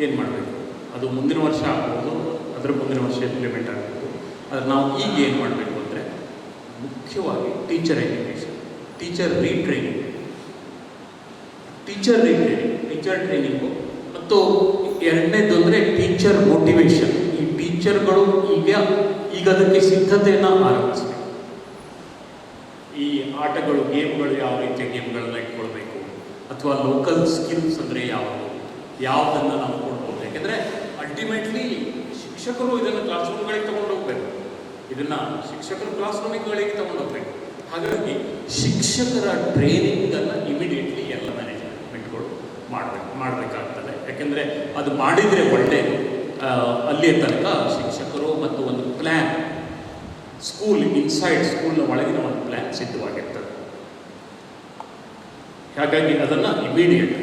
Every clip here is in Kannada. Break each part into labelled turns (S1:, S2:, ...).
S1: ಏನು ಮಾಡಬೇಕು, ಅದು ಮುಂದಿನ ವರ್ಷ ಆಗ್ಬೋದು, ಅದರ ಮುಂದಿನ ವರ್ಷ ಇಂಪ್ಲಿಮೆಂಟ್ ಆಗ್ಬೋದು. ಆದರೆ ನಾವು ಈಗ ಏನು ಮಾಡಬೇಕು ಅಂದರೆ ಮುಖ್ಯವಾಗಿ ಟೀಚರ್ ಎಜುಕೇಷನ್, ಟೀಚರ್ ಟ್ರೈನಿಂಗು ಮತ್ತು ಎರಡನೇದು ಅಂದರೆ ಟೀಚರ್ ಮೋಟಿವೇಶನ್. ಈ ಟೀಚರ್ಗಳು ಈಗ ಅದಕ್ಕೆ ಸಿದ್ಧತೆಯನ್ನು ಆರಂಭಿಸಬೇಕು. ಈ ಆಟಗಳು, ಗೇಮ್ಗಳು, ಯಾವ ರೀತಿಯ ಗೇಮ್ಗಳನ್ನ ಇಟ್ಕೊಳ್ಬೇಕು, ಅಥವಾ ಲೋಕಲ್ ಸ್ಕಿಲ್ಸ್ ಅಂದರೆ ಯಾವುದನ್ನು ನಾವು ಕೊಡ್ಬೋದು. ಯಾಕೆಂದರೆ ಅಲ್ಟಿಮೇಟ್ಲಿ ಶಿಕ್ಷಕರು ಇದನ್ನು ಕ್ಲಾಸ್ ರೂಮ್ಗಳಿಗೆ ತೊಗೊಂಡು ಹೋಗ್ಬೇಕು, ಇದನ್ನು ಶಿಕ್ಷಕರು ಕ್ಲಾಸ್ ರೂಮ್ಗಳಿಗೆ ತೊಗೊಂಡು ಹೋಗ್ಬೇಕು. ಹಾಗಾಗಿ ಶಿಕ್ಷಕರ ಟ್ರೈನಿಂಗನ್ನು ಇಮಿಡಿಯೇಟ್ಲಿ ಎಲ್ಲ ಮ್ಯಾನೇಜ್ಮೆಂಟ್ಗಳು ಮಾಡಬೇಕಾಗ್ತದೆ. ಯಾಕೆಂದರೆ ಅದು ಮಾಡಿದರೆ ಒಳ್ಳೆಯದು. ಅಲ್ಲಿಯ ತನಕ ಶಿಕ್ಷಕರು ಮತ್ತು ಒಂದು ಪ್ಲ್ಯಾನ್, ಇನ್ಸೈಡ್ ಸ್ಕೂಲ್ನ ಒಳಗಿನ ಒಂದು ಪ್ಲ್ಯಾನ್ ಸಿದ್ಧವಾಗಿರ್ತದೆ. ಹಾಗಾಗಿ ಅದನ್ನು ಇಮಿಡಿಯೇಟ್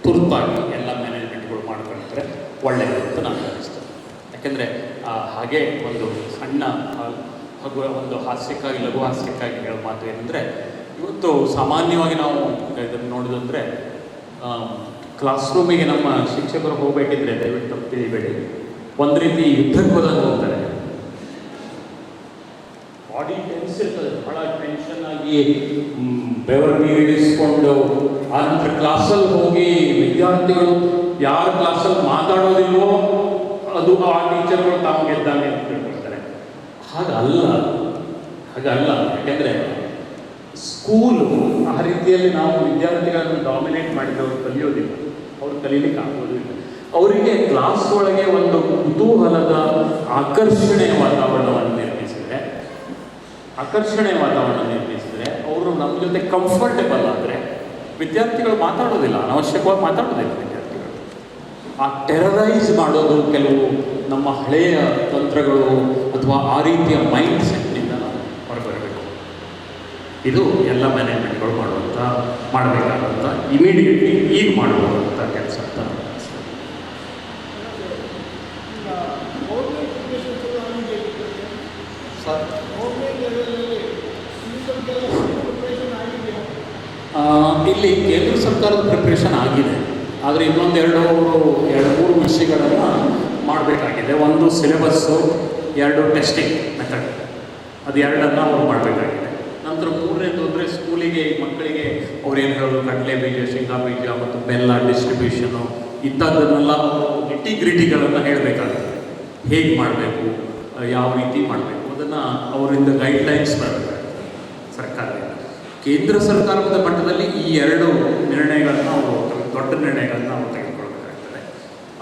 S1: ತುರ್ತಾಗಿ ಎಲ್ಲ ಮ್ಯಾನೇಜ್ಮೆಂಟ್ಗಳು ಮಾಡ್ಕೊಂಡ್ರೆ ಒಳ್ಳೆಯದು ಅಂತ ನಾನು ಅನಿಸ್ತದೆ. ಯಾಕೆಂದರೆ ಹಾಗೆ ಒಂದು ಸಣ್ಣ ಒಂದು ಹಾಸ್ಯಕ್ಕಾಗಿ, ಲಘು ಹಾಸ್ಯಕ್ಕಾಗಿ ಹೇಳೋ ಮಾತು ಏನಂದರೆ, ಇವತ್ತು ಸಾಮಾನ್ಯವಾಗಿ ನಾವು ಇದನ್ನು ನೋಡೋದಂದರೆ, ಕ್ಲಾಸ್ ರೂಮಿಗೆ ನಮ್ಮ ಶಿಕ್ಷಕರು ಹೋಗಬೇಕಿದ್ರೆ ದಯವಿಟ್ಟು ತಪ್ಪು ತಿಳಿಬೇಡಿ, ಒಂದು ರೀತಿ ಯುದ್ಧಕ್ಕೆ ಹೋದಾಗ ಹೋಗ್ತಾರೆ. ಬಾಡಿ ಟೆನ್ಸ್ ಇರ್ತದೆ, ಭಾಳ ಟೆನ್ಷನ್ ಆಗಿ ಬೆವರು ನೀರಿಡಿಸ್ಕೊಂಡು ಆ ನಂತರ ಕ್ಲಾಸಲ್ಲಿ ಹೋಗಿ ವಿದ್ಯಾರ್ಥಿಗಳು ಯಾರು ಕ್ಲಾಸಲ್ಲಿ ಮಾತಾಡೋದಿಲ್ವೋ ಅದು ಆ ಟೀಚರ್ಗಳು ತಾವು ಗೆದ್ದಾನೆ ಅಂತ ತಿಳ್ಕೊಳ್ತಾರೆ. ಹಾಗಲ್ಲ. ಯಾಕೆಂದರೆ ಸ್ಕೂಲು ಆ ರೀತಿಯಲ್ಲಿ ನಾವು ವಿದ್ಯಾರ್ಥಿಗಳನ್ನು ಡಾಮಿನೇಟ್ ಮಾಡಿದವರು ಕಲಿಯೋದಿಲ್ಲ, ಅವ್ರು ಕಲೀಲಿಕ್ಕೆ ಆಗೋದಿಲ್ಲ. ಅವರಿಗೆ ಕ್ಲಾಸ್ ಒಳಗೆ ಒಂದು ಕುತೂಹಲದ ಆಕರ್ಷಣೆಯ ವಾತಾವರಣವನ್ನು ನಿರ್ಮಿಸಿದರೆ ಅವರು ನಮ್ಮ ಜೊತೆ ಕಂಫರ್ಟೇಬಲ್ ಆದರೆ ವಿದ್ಯಾರ್ಥಿಗಳು ಮಾತಾಡೋದಿಲ್ಲ, ಅನಾವಶ್ಯಕವಾಗಿ ಮಾತಾಡೋದಿಲ್ಲ ವಿದ್ಯಾರ್ಥಿಗಳು. ಆ ಟೆರರೈಸ್ ಮಾಡೋದು ಕೆಲವು ನಮ್ಮ ಹಳೆಯ ತಂತ್ರಗಳು ಅಥವಾ ಆ ರೀತಿಯ ಮೈಂಡ್ ಸೆಟ್ನಿಂದ ನಾವು ಹೊರಬರಬೇಕು. ಇದು ಎಲ್ಲ ಮ್ಯಾನೇಜ್ಮೆಂಟ್ಗಳು ಮಾಡಬೇಕಾದಂಥ ಇಮಿಡಿಯೇಟ್ಲಿ ಈಗ ಮಾಡುವಂಥ ಕೆಲಸ ಅಂತ ಇಲ್ಲಿ ಕೇಂದ್ರ ಸರ್ಕಾರದ ಪ್ರಿಪ್ರೇಷನ್ ಆಗಿದೆ. ಆದರೆ ಇನ್ನೊಂದು 2-3 ವಿಷಯಗಳನ್ನು ಮಾಡಬೇಕಾಗಿದೆ. ಒಂದು ಸಿಲೆಬಸ್ಸು, 2 ಟೆಸ್ಟಿಂಗ್ ಮೆಥಡ್, ಅದು 2ಅನ್ನು ಅವರು ಮಾಡಬೇಕಾಗಿದೆ. ನಂತರ 3ನೇದು ಅಂದರೆ ಸ್ಕೂಲಿಗೆ ಮಕ್ಕಳಿಗೆ ಅವ್ರೇನು ಹೇಳೋದು, ಕಡಲೆ ಬೀಜ, ಶೇಂಗಾ ಬೀಜ ಮತ್ತು ಬೆಲ್ಲ ಡಿಸ್ಟ್ರಿಬ್ಯೂಷನು ಇಂಥದ್ದನ್ನೆಲ್ಲ ಗ್ರಿಟಿಗಳನ್ನು ಹೇಳಬೇಕಾಗುತ್ತೆ. ಹೇಗೆ ಮಾಡಬೇಕು, ಯಾವ ರೀತಿ ಮಾಡಬೇಕು, ಅದನ್ನು ಅವರಿಂದ ಗೈಡ್ಲೈನ್ಸ್ ಬರಬೇಕಾಗುತ್ತೆ ಸರ್ಕಾರದಿಂದ. ಕೇಂದ್ರ ಸರ್ಕಾರದ ಮಟ್ಟದಲ್ಲಿ ಈ 2 ನಿರ್ಣಯಗಳನ್ನು ಅವರು, ದೊಡ್ಡ ನಿರ್ಣಯಗಳನ್ನು ಅವರು ತೆಗೆದುಕೊಳ್ಬೇಕಾಗ್ತದೆ.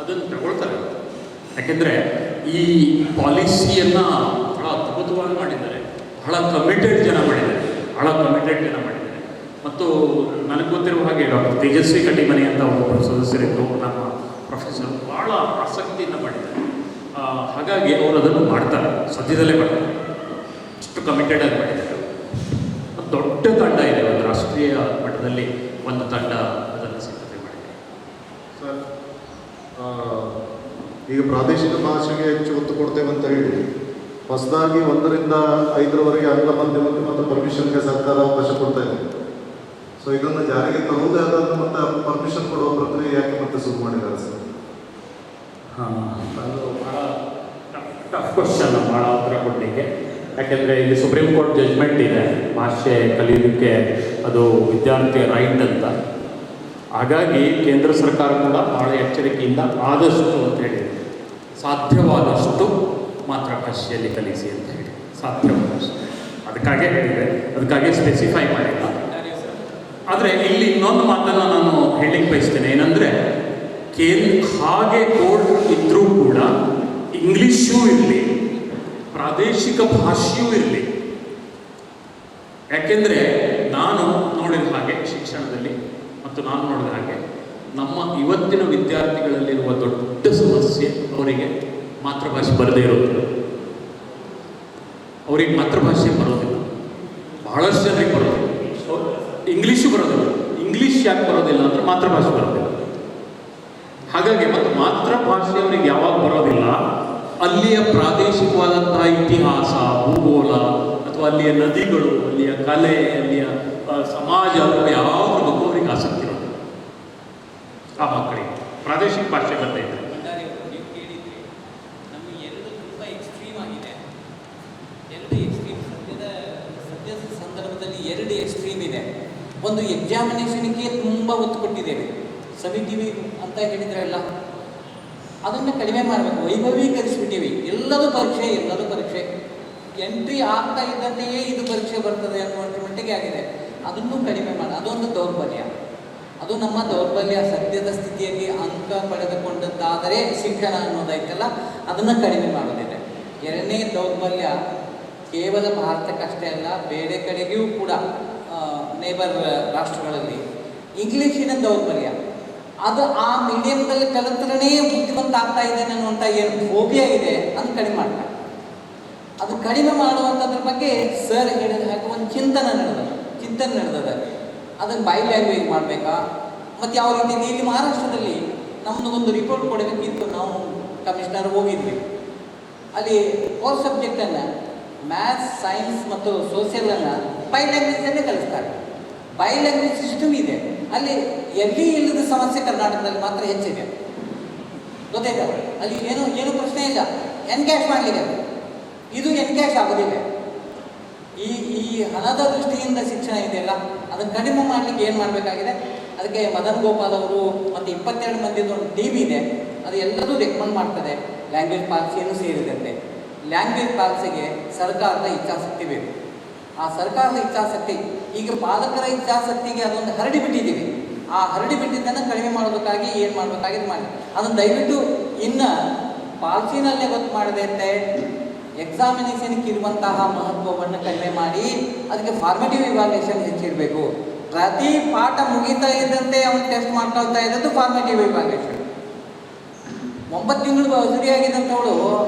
S1: ಅದನ್ನು ತಗೊಳ್ತಾರೆ. ಯಾಕೆಂದರೆ ಈ ಪಾಲಿಸಿಯನ್ನು ಬಹಳ ಅದ್ಭುತವಾಗಿ ಮಾಡಿದ್ದಾರೆ, ಬಹಳ ಕಮಿಟೆಡ್ ಜನ ಮಾಡಿದ್ದಾರೆ. ಮತ್ತು ನನಗೆ ಗೊತ್ತಿರುವ ಹಾಗೆ ಡಾಕ್ಟರ್ ತೇಜಸ್ವಿ ಕಟಿಮನಿ ಅಂತ ಒಬ್ಬರು ಸದಸ್ಯರಿದ್ದು, ನಮ್ಮ ಪ್ರೊಫೆಸರ್, ಭಾಳ ಆಸಕ್ತಿಯಿಂದ ಮಾಡಿದ್ದಾರೆ. ಹಾಗಾಗಿ ಅವರು ಅದನ್ನು ಮಾಡ್ತಾರೆ, ಸದ್ಯದಲ್ಲೇ ಮಾಡ್ತಾರೆ. ಅಷ್ಟು ಕಮಿಟೆಡ್ ಆಗಿ ಮಾಡಿದ್ದಾರೆ. ದೊಡ್ಡ ತಂಡ ಇದೆ, ಒಂದು ರಾಷ್ಟ್ರೀಯ ಮಟ್ಟದಲ್ಲಿ ಒಂದು ತಂಡ ಅದನ್ನು ಸಿದ್ಧತೆ ಮಾಡಿದೆ.
S2: ಸರ್, ಈಗ ಪ್ರಾದೇಶಿಕ ಭಾಷೆಗೆ ಹೆಚ್ಚು ಒತ್ತು ಕೊಡ್ತೇವೆ ಅಂತ ಹೇಳಿ ಹೊಸದಾಗಿ 1ರಿಂದ 5ರವರೆಗೆ ಆಂಗ್ಲ ಮಾಧ್ಯಮಕ್ಕೆ ಮತ್ತು ಪರ್ಮಿಷನ್ಗೆ ಸರ್ಕಾರ ಅವಕಾಶ ಕೊಡ್ತಾ ಇದೆ. ಸೊ ಇದನ್ನು ಜಾರಿಗೆ ತರುವುದೇ ಅದನ್ನು ಮತ್ತೆ ಪರ್ಮಿಷನ್ ಕೊಡುವ ಪ್ರಕ್ರಿಯೆ ಯಾಕೆ ಮತ್ತೆ ಶುರು ಮಾಡಿದ್ದಾರೆ ಸರ್?
S1: ಅದು ಭಾಳ ಟಫ್ ಕ್ವಶನ್, ಭಾಳ ಉತ್ತರ ಕೊಡಲಿಕ್ಕೆ. ಯಾಕೆಂದರೆ ಇಲ್ಲಿ ಸುಪ್ರೀಂ ಕೋರ್ಟ್ ಜಜ್ಮೆಂಟ್ ಇದೆ, ಭಾಷೆ ಕಲಿಯೋದಕ್ಕೆ ಅದು ವಿದ್ಯಾರ್ಥಿಯ ರೈಟ್ ಅಂತ. ಹಾಗಾಗಿ ಕೇಂದ್ರ ಸರ್ಕಾರ ಕೂಡ ಭಾಳ ಎಚ್ಚರಿಕೆಯಿಂದ ಆದಷ್ಟು ಅಂತ ಹೇಳಿದೆ, ಸಾಧ್ಯವಾದಷ್ಟು ಮಾತೃಭಾಷೆಯಲ್ಲಿ ಕಲಿಸಿ ಅಂತ ಹೇಳಿ, ಸಾಧ್ಯವಾದಷ್ಟು. ಅದಕ್ಕಾಗೇ ಹೇಳಿದೆ, ಅದಕ್ಕಾಗಿ ಸ್ಪೆಸಿಫೈ ಮಾಡಿಲ್ಲ. ಆದರೆ ಇಲ್ಲಿ ಇನ್ನೊಂದು ಮಾತನ್ನು ನಾನು ಹೇಳಲಿಕ್ಕೆ ಬಯಸ್ತೇನೆ. ಏನಂದರೆ, ಹಾಗೆ ಕೋರ್ಟ್ ಇದ್ದರೂ ಕೂಡ ಇಂಗ್ಲೀಷೂ ಇರಲಿ, ಪ್ರಾದೇಶಿಕ ಭಾಷೆಯೂ ಇರಲಿ. ಯಾಕೆಂದರೆ ನಾನು ನೋಡಿದ ಹಾಗೆ ಶಿಕ್ಷಣದಲ್ಲಿ, ಮತ್ತು ನಾನು ನೋಡಿದ ಹಾಗೆ ನಮ್ಮ ಇವತ್ತಿನ ವಿದ್ಯಾರ್ಥಿಗಳಲ್ಲಿರುವ ದೊಡ್ಡ ಸಮಸ್ಯೆ ಅವರಿಗೆ ಮಾತೃಭಾಷೆ ಬರದೇ ಇರೋದಿಲ್ಲ. ಅವರಿಗೆ ಮಾತೃಭಾಷೆ ಬರೋದಿಲ್ಲ, ಬಹಳಷ್ಟು ಜನರಿಗೆ ಬರೋದಿಲ್ಲ. ಇಂಗ್ಲೀಷು ಬರೋದಿಲ್ಲ. ಇಂಗ್ಲೀಷ್ ಯಾಕೆ ಬರೋದಿಲ್ಲ ಅಂದರೆ ಮಾತೃಭಾಷೆ ಬರೋದಿಲ್ಲ. ಹಾಗಾಗಿ ಮತ್ತು ಮಾತೃಭಾಷೆ ಅವರಿಗೆ ಯಾವಾಗ ಬರೋದಿಲ್ಲ, ಅಲ್ಲಿಯ ಪ್ರಾದೇಶಿಕವಾದಂತಹ ಇತಿಹಾಸ, ಭೂಗೋಳ, ಅಥವಾ ಅಲ್ಲಿಯ ನದಿಗಳು, ಅಲ್ಲಿಯ ಕಲೆ, ಅಲ್ಲಿಯ ಸಮಾಜ, ಯಾವುದ್ರ ಬಗ್ಗೆ ಅವರಿಗೆ ಆಸಕ್ತಿ ಇರೋದಿಲ್ಲ ಆ ಮಕ್ಕಳಿಗೆ. ಪ್ರಾದೇಶಿಕ ಭಾಷೆ ಬರ್ತೈತೆ.
S3: ಭಂಡಾರಿ ಅವರು ನೀವು ಕೇಳಿದ್ರಿ, ನಮಗೆ ಎರಡು ತುಂಬ ಎಕ್ಸ್ಟ್ರೀಮ್ ಆಗಿದೆ. ಎರಡು ಎಕ್ಸ್ಟ್ರೀಮ್ ಸದ್ಯದ ಸಂದರ್ಭದಲ್ಲಿ ಎರಡು ಎಕ್ಸ್ಟ್ರೀಮ್ ಇದೆ. ಒಂದು ಎಕ್ಸಾಮಿನೇಷನ್ಗೆ ತುಂಬ ಒತ್ತು ಕೊಟ್ಟಿದ್ದೇವೆ, ಸಬ್ಜೆಕ್ಟಿವ್ ಅಂತ ಹೇಳಿದ್ರಲ್ಲ, ಅದನ್ನು ಕಡಿಮೆ ಮಾಡಬೇಕು. ವೈಭವೀಕರಿಸ್ಬಿಟ್ಟಿವಿ, ಎಲ್ಲದೂ ಪರೀಕ್ಷೆ ಎಂಟ್ರಿ ಆಗ್ತಾ ಇದ್ದಂತೆಯೇ ಇದು ಪರೀಕ್ಷೆ ಬರ್ತದೆ ಅನ್ನುವಂಥ ಮಟ್ಟಿಗೆ ಆಗಿದೆ. ಅದನ್ನು ಕಡಿಮೆ ಮಾಡಿ, ಅದೊಂದು ದೌರ್ಬಲ್ಯ, ಅದು ನಮ್ಮ ದೌರ್ಬಲ್ಯ. ಸದ್ಯದ ಸ್ಥಿತಿಯಲ್ಲಿ ಅಂಕ ಪಡೆದುಕೊಂಡದ್ದಾದರೆ ಶಿಕ್ಷಣ ಅನ್ನೋದೈತಲ್ಲ, ಅದನ್ನು ಕಡಿಮೆ ಮಾಡೋದಿದೆ. ಎರಡನೇ ದೌರ್ಬಲ್ಯ ಕೇವಲ ಭಾರತಕ್ಕಷ್ಟೇ ಅಲ್ಲ, ಬೇರೆ ಕಡೆಗೂ ಕೂಡ ನೇಬರ್ ರಾಷ್ಟ್ರಗಳಲ್ಲಿ ಇಂಗ್ಲೀಷಿನ ದೌರ್ಬಲ್ಯ. ಅದು ಆ ಮೀಡಿಯಮ್ದಲ್ಲಿ ಕಲಿತ್ರನೇ ಬುದ್ಧಿವಂತ ಆಗ್ತಾ ಇದ್ದೇನೆ ಅನ್ನುವಂಥ ಏನು ಫೋಬಿಯಾ ಇದೆ, ಅದು ಕಡಿಮೆ ಮಾಡ್ತಾರೆ. ಅದು ಕಡಿಮೆ ಮಾಡುವಂಥದ್ರ ಬಗ್ಗೆ ಸರ್ ಹೇಳಿದ ಹಾಗೆ ಒಂದು ಚಿಂತನೆ ನಡೆದದ. ಅದನ್ನು ಬೈ ಲ್ಯಾಂಗ್ವೇಜ್ ಮಾಡಬೇಕಾ, ಮತ್ತು ಯಾವ ರೀತಿ ಇಲ್ಲಿ ಮಹಾರಾಷ್ಟ್ರದಲ್ಲಿ ನಮ್ಮದೊಂದು ರಿಪೋರ್ಟ್ ಕೊಡಬೇಕಿತ್ತು. ನಾವು ಕಮಿಷನರ್ ಹೋಗಿದ್ವಿ, ಅಲ್ಲಿ ಕೋರ್ಸ್ ಸಬ್ಜೆಕ್ಟನ್ನು ಮ್ಯಾಥ್ಸ್, ಸೈನ್ಸ್ ಮತ್ತು ಸೋಷಿಯಲನ್ನು ಬೈ ಲ್ಯಾಂಗ್ವೇಜಲ್ಲೇ ಕಲಿಸ್ತಾರೆ. ಬೈ ಲ್ಯಾಂಗ್ವೇಜ್ ಸಿಸ್ಟಮ್ ಇದೆ ಅಲ್ಲಿ. ಎಲ್ಲಿ ಇಲ್ಲದ ಸಮಸ್ಯೆ ಕರ್ನಾಟಕದಲ್ಲಿ ಮಾತ್ರ ಹೆಚ್ಚಿದೆ, ಗೊತ್ತಾಯ್ತಾ? ಅಲ್ಲಿ ಏನು ಪ್ರಶ್ನೆ ಇಲ್ಲ, ಎನ್ಕ್ಯಾಶ್ ಮಾಡಲಿಕ್ಕೆ ಇದು ಎನ್ಕ್ಯಾಶ್ ಆಗೋದಿಲ್ಲ. ಈ ಹಣದ ದೃಷ್ಟಿಯಿಂದ ಶಿಕ್ಷಣ ಇದೆಯಲ್ಲ, ಅದನ್ನು ಕಡಿಮೆ ಮಾಡಲಿಕ್ಕೆ ಏನು ಮಾಡಬೇಕಾಗಿದೆ? ಅದಕ್ಕೆ ಮದನ್ ಗೋಪಾಲ್ ಅವರು ಮತ್ತು 22 ಮಂದಿದು ಒಂದು ಟೀಮ್ ಇದೆ, ಅದು ಎಲ್ಲರೂ ರೆಕಮೆಂಡ್ ಮಾಡ್ತದೆ. ಲ್ಯಾಂಗ್ವೇಜ್ ಪಾಲಿಸಿಯನ್ನು ಸೇರಿದಂತೆ ಲ್ಯಾಂಗ್ವೇಜ್ ಪಾಲಿಸಿಗೆ ಸರ್ಕಾರದ ಇಚ್ಛಾಶಕ್ತಿ ಬೇಕು. ಆ ಸರ್ಕಾರದ ಇಚ್ಛಾಶಕ್ತಿ, ಈಗ ಪಾಲಕರ ಇಚ್ಛಾಶಕ್ತಿಗೆ ಅದೊಂದು ಹರಡಿ ಬಿಟ್ಟಿದ್ದೀವಿ. ಆ ಹರಡಿ ಬಿಟ್ಟಿದ್ದನ್ನು ಕಡಿಮೆ ಮಾಡೋದಕ್ಕಾಗಿ ಏನು ಮಾಡಬೇಕಾಗಿದೆ ಮಾಡಿ, ಅದನ್ನು ದಯವಿಟ್ಟು ಇನ್ನು ಪಾಲಿಸಿನಲ್ಲೇ ಗೊತ್ತು ಮಾಡದಂತೆ ಎಕ್ಸಾಮಿನೇಷನ್ಗೆ ಇರುವಂತಹ ಮಹತ್ವವನ್ನು ಕಡಿಮೆ ಮಾಡಿ ಅದಕ್ಕೆ ಫಾರ್ಮೇಟಿವ್ ಇವ್ಯಾಲ್ಯೂಯೇಷನ್ ಹೆಚ್ಚಿರಬೇಕು. ಪ್ರತಿ ಪಾಠ ಮುಗಿತಾ ಇದ್ದಂತೆ ಅವನು ಟೆಸ್ಟ್ ಮಾಡ್ಕೊಳ್ತಾ ಇದ್ದದ್ದು ಫಾರ್ಮೇಟಿವ್ ಇವ್ಯಾಲ್ಯೂಯೇಷನ್. 9 ತಿಂಗಳು ಹಜರಿಯಾಗಿದ್ದಂಥವಳು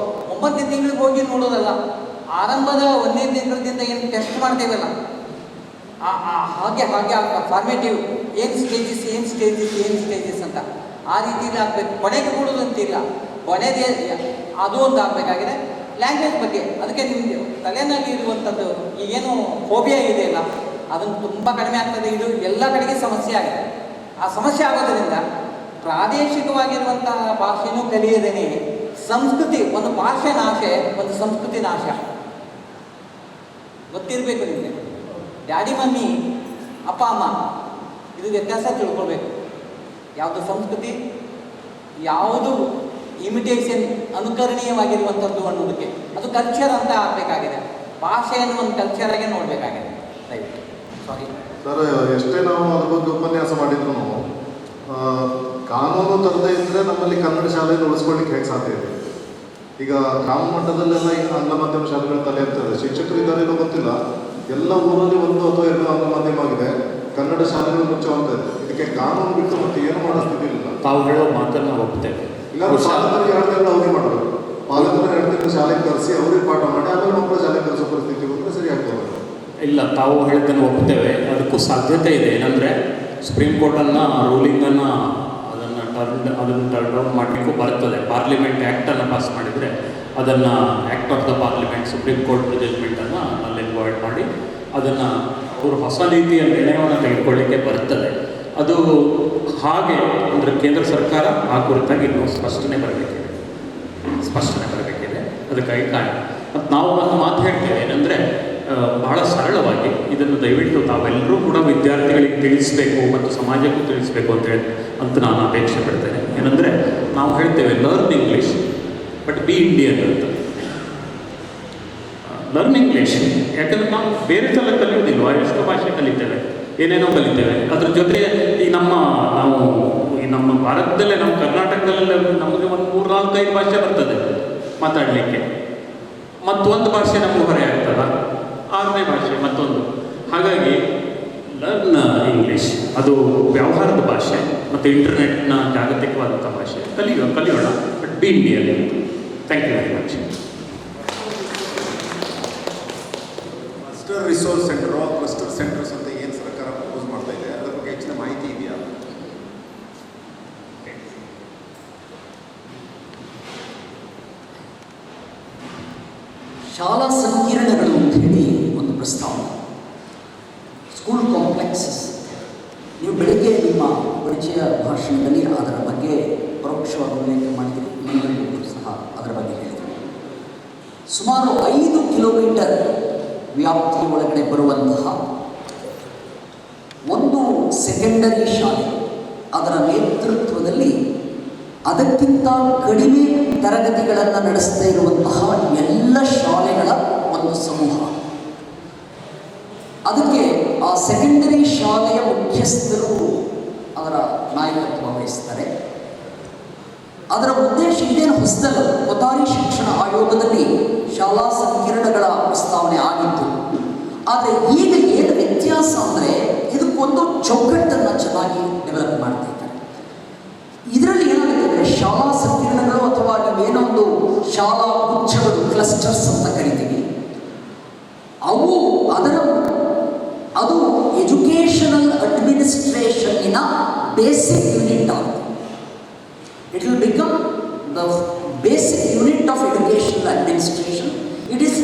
S3: 9ನೇ ತಿಂಗಳಿಗೆ ಹೋಗಿ ನೋಡೋದಲ್ಲ, ಆರಂಭದ 1ನೇ ತಿಂಗಳದಿಂದ ಏನು ಟೆಸ್ಟ್ ಮಾಡ್ತೇವಲ್ಲ, ಹಾಗೆ ಫಾರ್ಮೇಟಿವ್ ಏನು ಸ್ಟೇಜಸ್ ಅಂತ ಆ ರೀತಿಯಲ್ಲಿ ಆಗಬೇಕು. ಕೊನೆಗೆ ಕೊಡೋದಂತಿಲ್ಲ, ಕೊನೆಗೆ ಅದು ಒಂದು ಆಗಬೇಕಾಗಿದೆ. ಲ್ಯಾಂಗ್ವೇಜ್ ಬಗ್ಗೆ ಅದಕ್ಕೆ ನಿಮಗೆ ತಲೆಯಲ್ಲಿ ಇರುವಂಥದ್ದು ಈಗೇನು ಫೋಬಿಯಾ ಇದೆಯಲ್ಲ, ಅದನ್ನು ತುಂಬ ಕಡಿಮೆ ಆಗ್ತದೆ. ಇದು ಎಲ್ಲ ಕಡೆಗೆ ಸಮಸ್ಯೆ ಆಗಿದೆ. ಆ ಸಮಸ್ಯೆ ಆಗೋದರಿಂದ ಪ್ರಾದೇಶಿಕವಾಗಿರುವಂತಹ ಭಾಷೆನೂ ಕಲಿಯದೇನೆ ಸಂಸ್ಕೃತಿ, ಒಂದು ಭಾಷೆ ನಾಶ, ಒಂದು ಸಂಸ್ಕೃತಿ ನಾಶ ಗೊತ್ತಿರಬೇಕು ನಿಮಗೆ. ಡ್ಯಾಡಿ ಮಮ್ಮಿ, ಅಪ್ಪ ಅಮ್ಮ, ಇದು ವ್ಯತ್ಯಾಸ ತಿಳ್ಕೊಳ್ಬೇಕು. ಯಾವುದು ಸಂಸ್ಕೃತಿ, ಯಾವುದು ಇಮಿಟೇಷನ್, ಅನುಕರಣೀಯವಾಗಿರುವಂಥದ್ದು ಅನ್ನೋದಕ್ಕೆ ಅದು ಕಲ್ಚರ್ ಅಂತ ಆಗಬೇಕಾಗಿದೆ. ಭಾಷೆಯನ್ನು ಒಂದು ಕಲ್ಚರಾಗೆ ನೋಡಬೇಕಾಗಿದೆ. ದಯವಿಟ್ಟು ಸಾರಿ
S2: ಸರ್, ಎಷ್ಟೇ ನಾವು ಅದ್ರ ಬಗ್ಗೆ ಉಪನ್ಯಾಸ ಮಾಡಿದ್ರು ಕಾನೂನು ತರದೇ ಇದ್ದರೆ ನಮ್ಮಲ್ಲಿ ಕನ್ನಡ ಶಾಲೆಯನ್ನು ಉಳಿಸ್ಕೊಳ್ಳಿಕ್ಕೆ ಹೇಗೆ ಸಾಧ್ಯ ಇದೆ? ಈಗ ಗ್ರಾಮ ಮಟ್ಟದಲ್ಲೆಲ್ಲ ಈಗ ಆಂಗ್ಲ ಮಾಧ್ಯಮ ಶಾಲೆಗಳು ತಲೆ ಇರ್ತದೆ. ಶಿಕ್ಷಕರು ಇದ್ದಾರೇನೋ ಗೊತ್ತಿಲ್ಲ, ಎಲ್ಲ ಊರಲ್ಲಿ 1 ಅಥವಾ 2 ಆಂಗ್ಲ ಮಾಧ್ಯಮ ಆಗಿದೆ, ಕನ್ನಡ ಶಾಲೆಗಳು ಮುಚ್ಚುವಂಥದ್ದು. ಇದಕ್ಕೆ ಕಾನೂನು ಬಿಟ್ಟು ಮತ್ತೆ ಏನು ಮಾಡೋ ಸ್ಥಿತಿ ಇಲ್ಲ.
S1: ತಾವು ಹೇಳೋ ಮಾತನ್ನು ಒಪ್ತೇವೆ.
S2: ಇಲ್ಲ, ಪಾಲಕರಿಗೆ 2 ತಿಂಗಳು ಅವಧಿ ಮಾಡಬೇಕು. ಪಾಲಕರು 2 ತಿಂಗಳು ಶಾಲೆಗೆ ಕರೆಸಿ ಅವ್ರಿಗೆ ಪಾಠ ಮಾಡಿ ಆಮೇಲೆ ಮಕ್ಕಳು ಶಾಲೆಗೆ ಕರೆಸೋ ಪರಿಸ್ಥಿತಿ ಬಂದರೆ ಸರಿ ಆಗ್ತದೆ. ಇಲ್ಲ,
S1: ತಾವು ಹೇಳಿದ್ದನ್ನು ಒಪ್ತೇವೆ. ಅದಕ್ಕೂ ಸಾಧ್ಯತೆ ಇದೆ. ಏನಂದರೆ ಸುಪ್ರೀಂ ಕೋರ್ಟನ್ನು ರೂಲಿಂಗನ್ನು ಅದನ್ನು ಟರ್ನ್ ಔಟ್ ಮಾಡಲಿಕ್ಕೂ ಬರ್ತದೆ. ಪಾರ್ಲಿಮೆಂಟ್ ಆ್ಯಕ್ಟನ್ನು ಪಾಸ್ ಮಾಡಿದರೆ ಅದನ್ನು act of the parliament, supreme court ಜಜ್ಮೆಂಟನ್ನು ಅಲ್ಲಿ ಅವಾಯ್ಡ್ ಮಾಡಿ ಅದನ್ನು ಅವರು ಹೊಸ ರೀತಿಯ ನಿರ್ಣಯವನ್ನು ತೆಗೆದುಕೊಳ್ಳಿಕ್ಕೆ ಬರ್ತದೆ. ಅದು ಹಾಗೆ ಅಂದರೆ ಕೇಂದ್ರ ಸರ್ಕಾರ ಆ ಕುರಿತಾಗಿ ಇನ್ನೂ ಸ್ಪಷ್ಟನೆ ಬರಬೇಕಿದೆ. ಅದಕ್ಕಾಗಿ ಕಾರಣ ಮತ್ತು ನಾವು ಒಂದು ಮಾತು ಹೇಳ್ತೇವೆ ಏನಂದರೆ, ಬಹಳ ಸರಳವಾಗಿ ಇದನ್ನು ದಯವಿಟ್ಟು ತಾವೆಲ್ಲರೂ ಕೂಡ ವಿದ್ಯಾರ್ಥಿಗಳಿಗೆ ತಿಳಿಸಬೇಕು ಮತ್ತು ಸಮಾಜಕ್ಕೂ ತಿಳಿಸಬೇಕು ಅಂತ ನಾನು ಅಪೇಕ್ಷೆ ಪಡ್ತೇನೆ. ಏನಂದರೆ ನಾವು ಹೇಳ್ತೇವೆ learn English but be Indian ಅಂತ. ಲರ್ನ್ ಇಂಗ್ಲೀಷ್ ಯಾಕಂದರೆ ನಾವು ಬೇರೆ ಥರ ಕಲಿಯೋದಿಲ್ವ, ಎಷ್ಟು ಭಾಷೆ ಕಲಿತೇವೆ, ಏನೇನೋ ಕಲಿತೇವೆ. ಅದ್ರ ಜೊತೆ ನಮ್ಮ ಭಾರತದಲ್ಲೇ, ನಮ್ಮ ಕರ್ನಾಟಕದಲ್ಲೇ ನಮಗೆ ಒಂದು 3-4-5 ಭಾಷೆ ಬರ್ತದೆ ಮಾತಾಡಲಿಕ್ಕೆ. ಮತ್ತೊಂದು ಭಾಷೆ ನಮಗೆ ಹೊರೆ ಆಗ್ತದ, 6ನೇ ಭಾಷೆ ಮತ್ತೊಂದು. ಹಾಗಾಗಿ ಲರ್ನ್ ಇಂಗ್ಲೀಷ್ ಅದು ವ್ಯವಹಾರದ ಭಾಷೆ ಮತ್ತು ಇಂಟರ್ನೆಟ್ನ ಜಾಗತಿಕವಾದಂಥ ಭಾಷೆ. ಕಲಿಯೋಣ but be Indian. Thank you very much.
S4: Cluster resource centre, cluster centres ಅಂತ ಏನು ಸರ್ಕಾರ ಪ್ರಪೋಸ್ ಮಾಡ್ತಾ ಇದೆ, ಅದರ ಬಗ್ಗೆ ಹೆಚ್ಚಿನ ಮಾಹಿತಿ ಇದೆಯಾ?
S5: ಶಾಲಾ ಸಂಕೀರ್ಣಗಳು ಅಂತ ಹೇಳಿ ಒಂದು ಪ್ರಸ್ತಾವನೆ, ಸ್ಕೂಲ್ ಕಾಂಪ್ಲೆಕ್ಸಸ್. ನೀವು ಬೆಳಗ್ಗೆ ನಿಮ್ಮ ಪರಿಚಯ ಭಾಷಣದಲ್ಲಿ ಅದರ ಬಗ್ಗೆ ಪ್ರತ್ಯಕ್ಷವಾಗಿ ಉಲ್ಲೇಖ ಮಾಡಿದ್ದೀನಿ, ಮಂಗಳೂರು ಸಹ ಅದರ ಬಗ್ಗೆ ಹೇಳಿದ್ದೀನಿ. ಸುಮಾರು 5 ಕಿಲೋಮೀಟರ್ ವ್ಯಾಪ್ತಿ ಒಳಗಡೆ ಬರುವಂತಹ ಒಂದು ಸೆಕೆಂಡರಿ ಶಾಲೆ, ಅದರ ನೇತೃತ್ವದಲ್ಲಿ ಅದಕ್ಕಿಂತ ಕಡಿಮೆ ತರಗತಿಗಳನ್ನು ನಡೆಸ್ತಾ ಇರುವಂತಹ ಎಲ್ಲ ಶಾಲೆಗಳ ಒಂದು ಸಮೂಹ. ಅದಕ್ಕೆ ಆ ಸೆಕೆಂಡರಿ ಶಾಲೆಯ ಮುಖ್ಯಸ್ಥರು ಅದರ ನಾಯಕತ್ವ ವಹಿಸ್ತಾರೆ. ಅದರ ಉದ್ದೇಶ ಇದೇನು ಹೊಸದಲ್ಲ. ಕೊಠಾರಿ ಶಿಕ್ಷಣ ಆಯೋಗದಲ್ಲಿ ಶಾಲಾ ಸಂಕೀರ್ಣಗಳ ಪ್ರಸ್ತಾವನೆ ಆಗಿತ್ತು. ಆದರೆ ಈಗ ಏನು ವ್ಯತ್ಯಾಸ ಅಂದರೆ ಇದಕ್ಕೊಂದು ಚೌಕಟ್ಟನ್ನು ಚೆನ್ನಾಗಿ ಡೆವಲಪ್ ಮಾಡ್ತಾ ಇದ್ದಾರೆ. ಇದರಲ್ಲಿ ಏನಾಗುತ್ತೆ ಅಂದರೆ ಶಾಲಾ ಸಂಕೀರ್ಣಗಳು ಅಥವಾ ನೀವೇನೋ ಒಂದು ಶಾಲಾ ಗುಚ್ಛಗಳು, ಕ್ಲಸ್ಟರ್ಸ್ ಅಂತ ಕರಿತೀವಿ, ಅದು ಎಜುಕೇಷನಲ್ ಅಡ್ಮಿನಿಸ್ಟ್ರೇಷನ್ನಿನ ಬೇಸಿಕ್ ಯೂನಿಟ್ ಆಗುತ್ತೆ. It will become the basic unit of educational administration. It is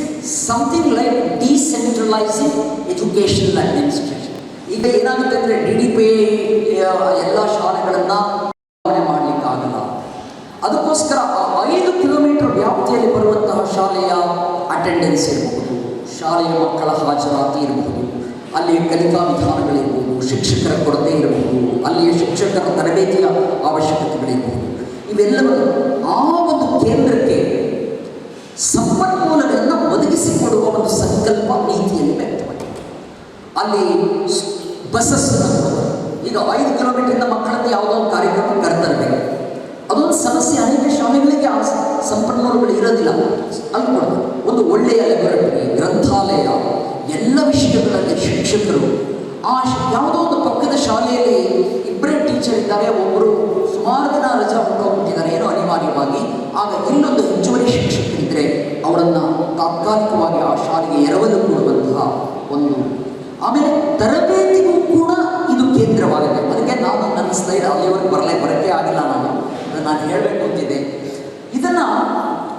S5: something like decentralizing educational administration. ಈಗ ಏನಾಗುತ್ತೆ ಅಂದರೆ DDP ಎಲ್ಲ ಶಾಲೆಗಳನ್ನು ಮಾಡಲಿಕ್ಕಾಗಲ್ಲ. ಅದಕ್ಕೋಸ್ಕರ 5 ಕಿಲೋಮೀಟರ್ ವ್ಯಾಪ್ತಿಯಲ್ಲಿ ಬರುವಂತಹ ಶಾಲೆಯ ಅಟೆಂಡೆನ್ಸ್ ಇರಬಹುದು, ಶಾಲೆಯ ಮಕ್ಕಳ ಹಾಜರಾತಿ ಇರಬಹುದು, ಅಲ್ಲಿಯ ಕಲಿಕಾ ವಿಧಾನಗಳಿರ್ಬೋದು, ಶಿಕ್ಷಕರ ಕೊರತೆ ಇರಬಹುದು, ಅಲ್ಲಿಯ ಶಿಕ್ಷಕರ ತರಬೇತಿಯ ಅವಶ್ಯಕತೆಗಳಿರಬಹುದು. ಇವೆಲ್ಲವನ್ನು ಆ ಒಂದು ಕೇಂದ್ರಕ್ಕೆ ಸಂಪನ್ಮೂಲಗಳನ್ನು ಒದಗಿಸಿಕೊಡುವ ಒಂದು ಸಂಕಲ್ಪ ನೀತಿಯಲ್ಲಿ ವ್ಯಕ್ತವಾಗಿದೆ. ಅಲ್ಲಿ ಬಸ್ಸಸ್ ಈಗ 5 ಕಿಲೋಮೀಟರಿಂದ ಮಕ್ಕಳಲ್ಲಿ ಯಾವುದೋ ಒಂದು ಕಾರ್ಯಕ್ರಮ ಕರೆತರಬೇಕು. ಅದೊಂದು ಸಮಸ್ಯೆ. ಅನೇಕ ಶಾಲೆಗಳಿಗೆ ಆ ಸಂಪನ್ಮೂಲಗಳು ಇರೋದಿಲ್ಲ. ಅನ್ಕೊಂಡು ಒಂದು ಒಳ್ಳೆಯ ಲ್ಯಾಬೊರೇಟರಿ, ಗ್ರಂಥಾಲಯ, ಎಲ್ಲ ವಿಷಯಗಳಲ್ಲಿ ಶಿಕ್ಷಕರು ಯಾವುದೋ ಒಂದು ಪಕ್ಕದ ಶಾಲೆಯಲ್ಲಿ ಇಬ್ಬರೇ ಟೀಚರ್ ಇದ್ದಾರೆ, ಒಬ್ಬರು ಸುಮಾರು ದಿನ ರಜಾ ಹೊರಟೋಗ್ಬಿಟ್ಟಿದ್ದಾರೆ ಏನೋ ಅನಿವಾರ್ಯವಾಗಿ, ಆಗ ಇನ್ನೊಂದು ಹೆಚ್ಚುವರಿ ಶಿಕ್ಷಕರಿದ್ದರೆ ಅವರನ್ನು ತಾತ್ಕಾಲಿಕವಾಗಿ ಆ ಶಾಲೆಗೆ ಎರವಲು ಕೊಡುವಂತಹ ಒಂದು. ಆಮೇಲೆ ತರಬೇತಿಗೂ ಕೂಡ ಇದು ಕೇಂದ್ರವಾಗಿದೆ. ಅದಕ್ಕೆ ನಾನು ನನ್ನ ಸ್ಲೈಡ್ ಅಲ್ಲಿವರೆಗೆ ಬರೋಕ್ಕೆ ಆಗಿಲ್ಲ. ನಾನು ಹೇಳಬೇಕು ಅಂತಿದ್ದೆ. ಇದನ್ನು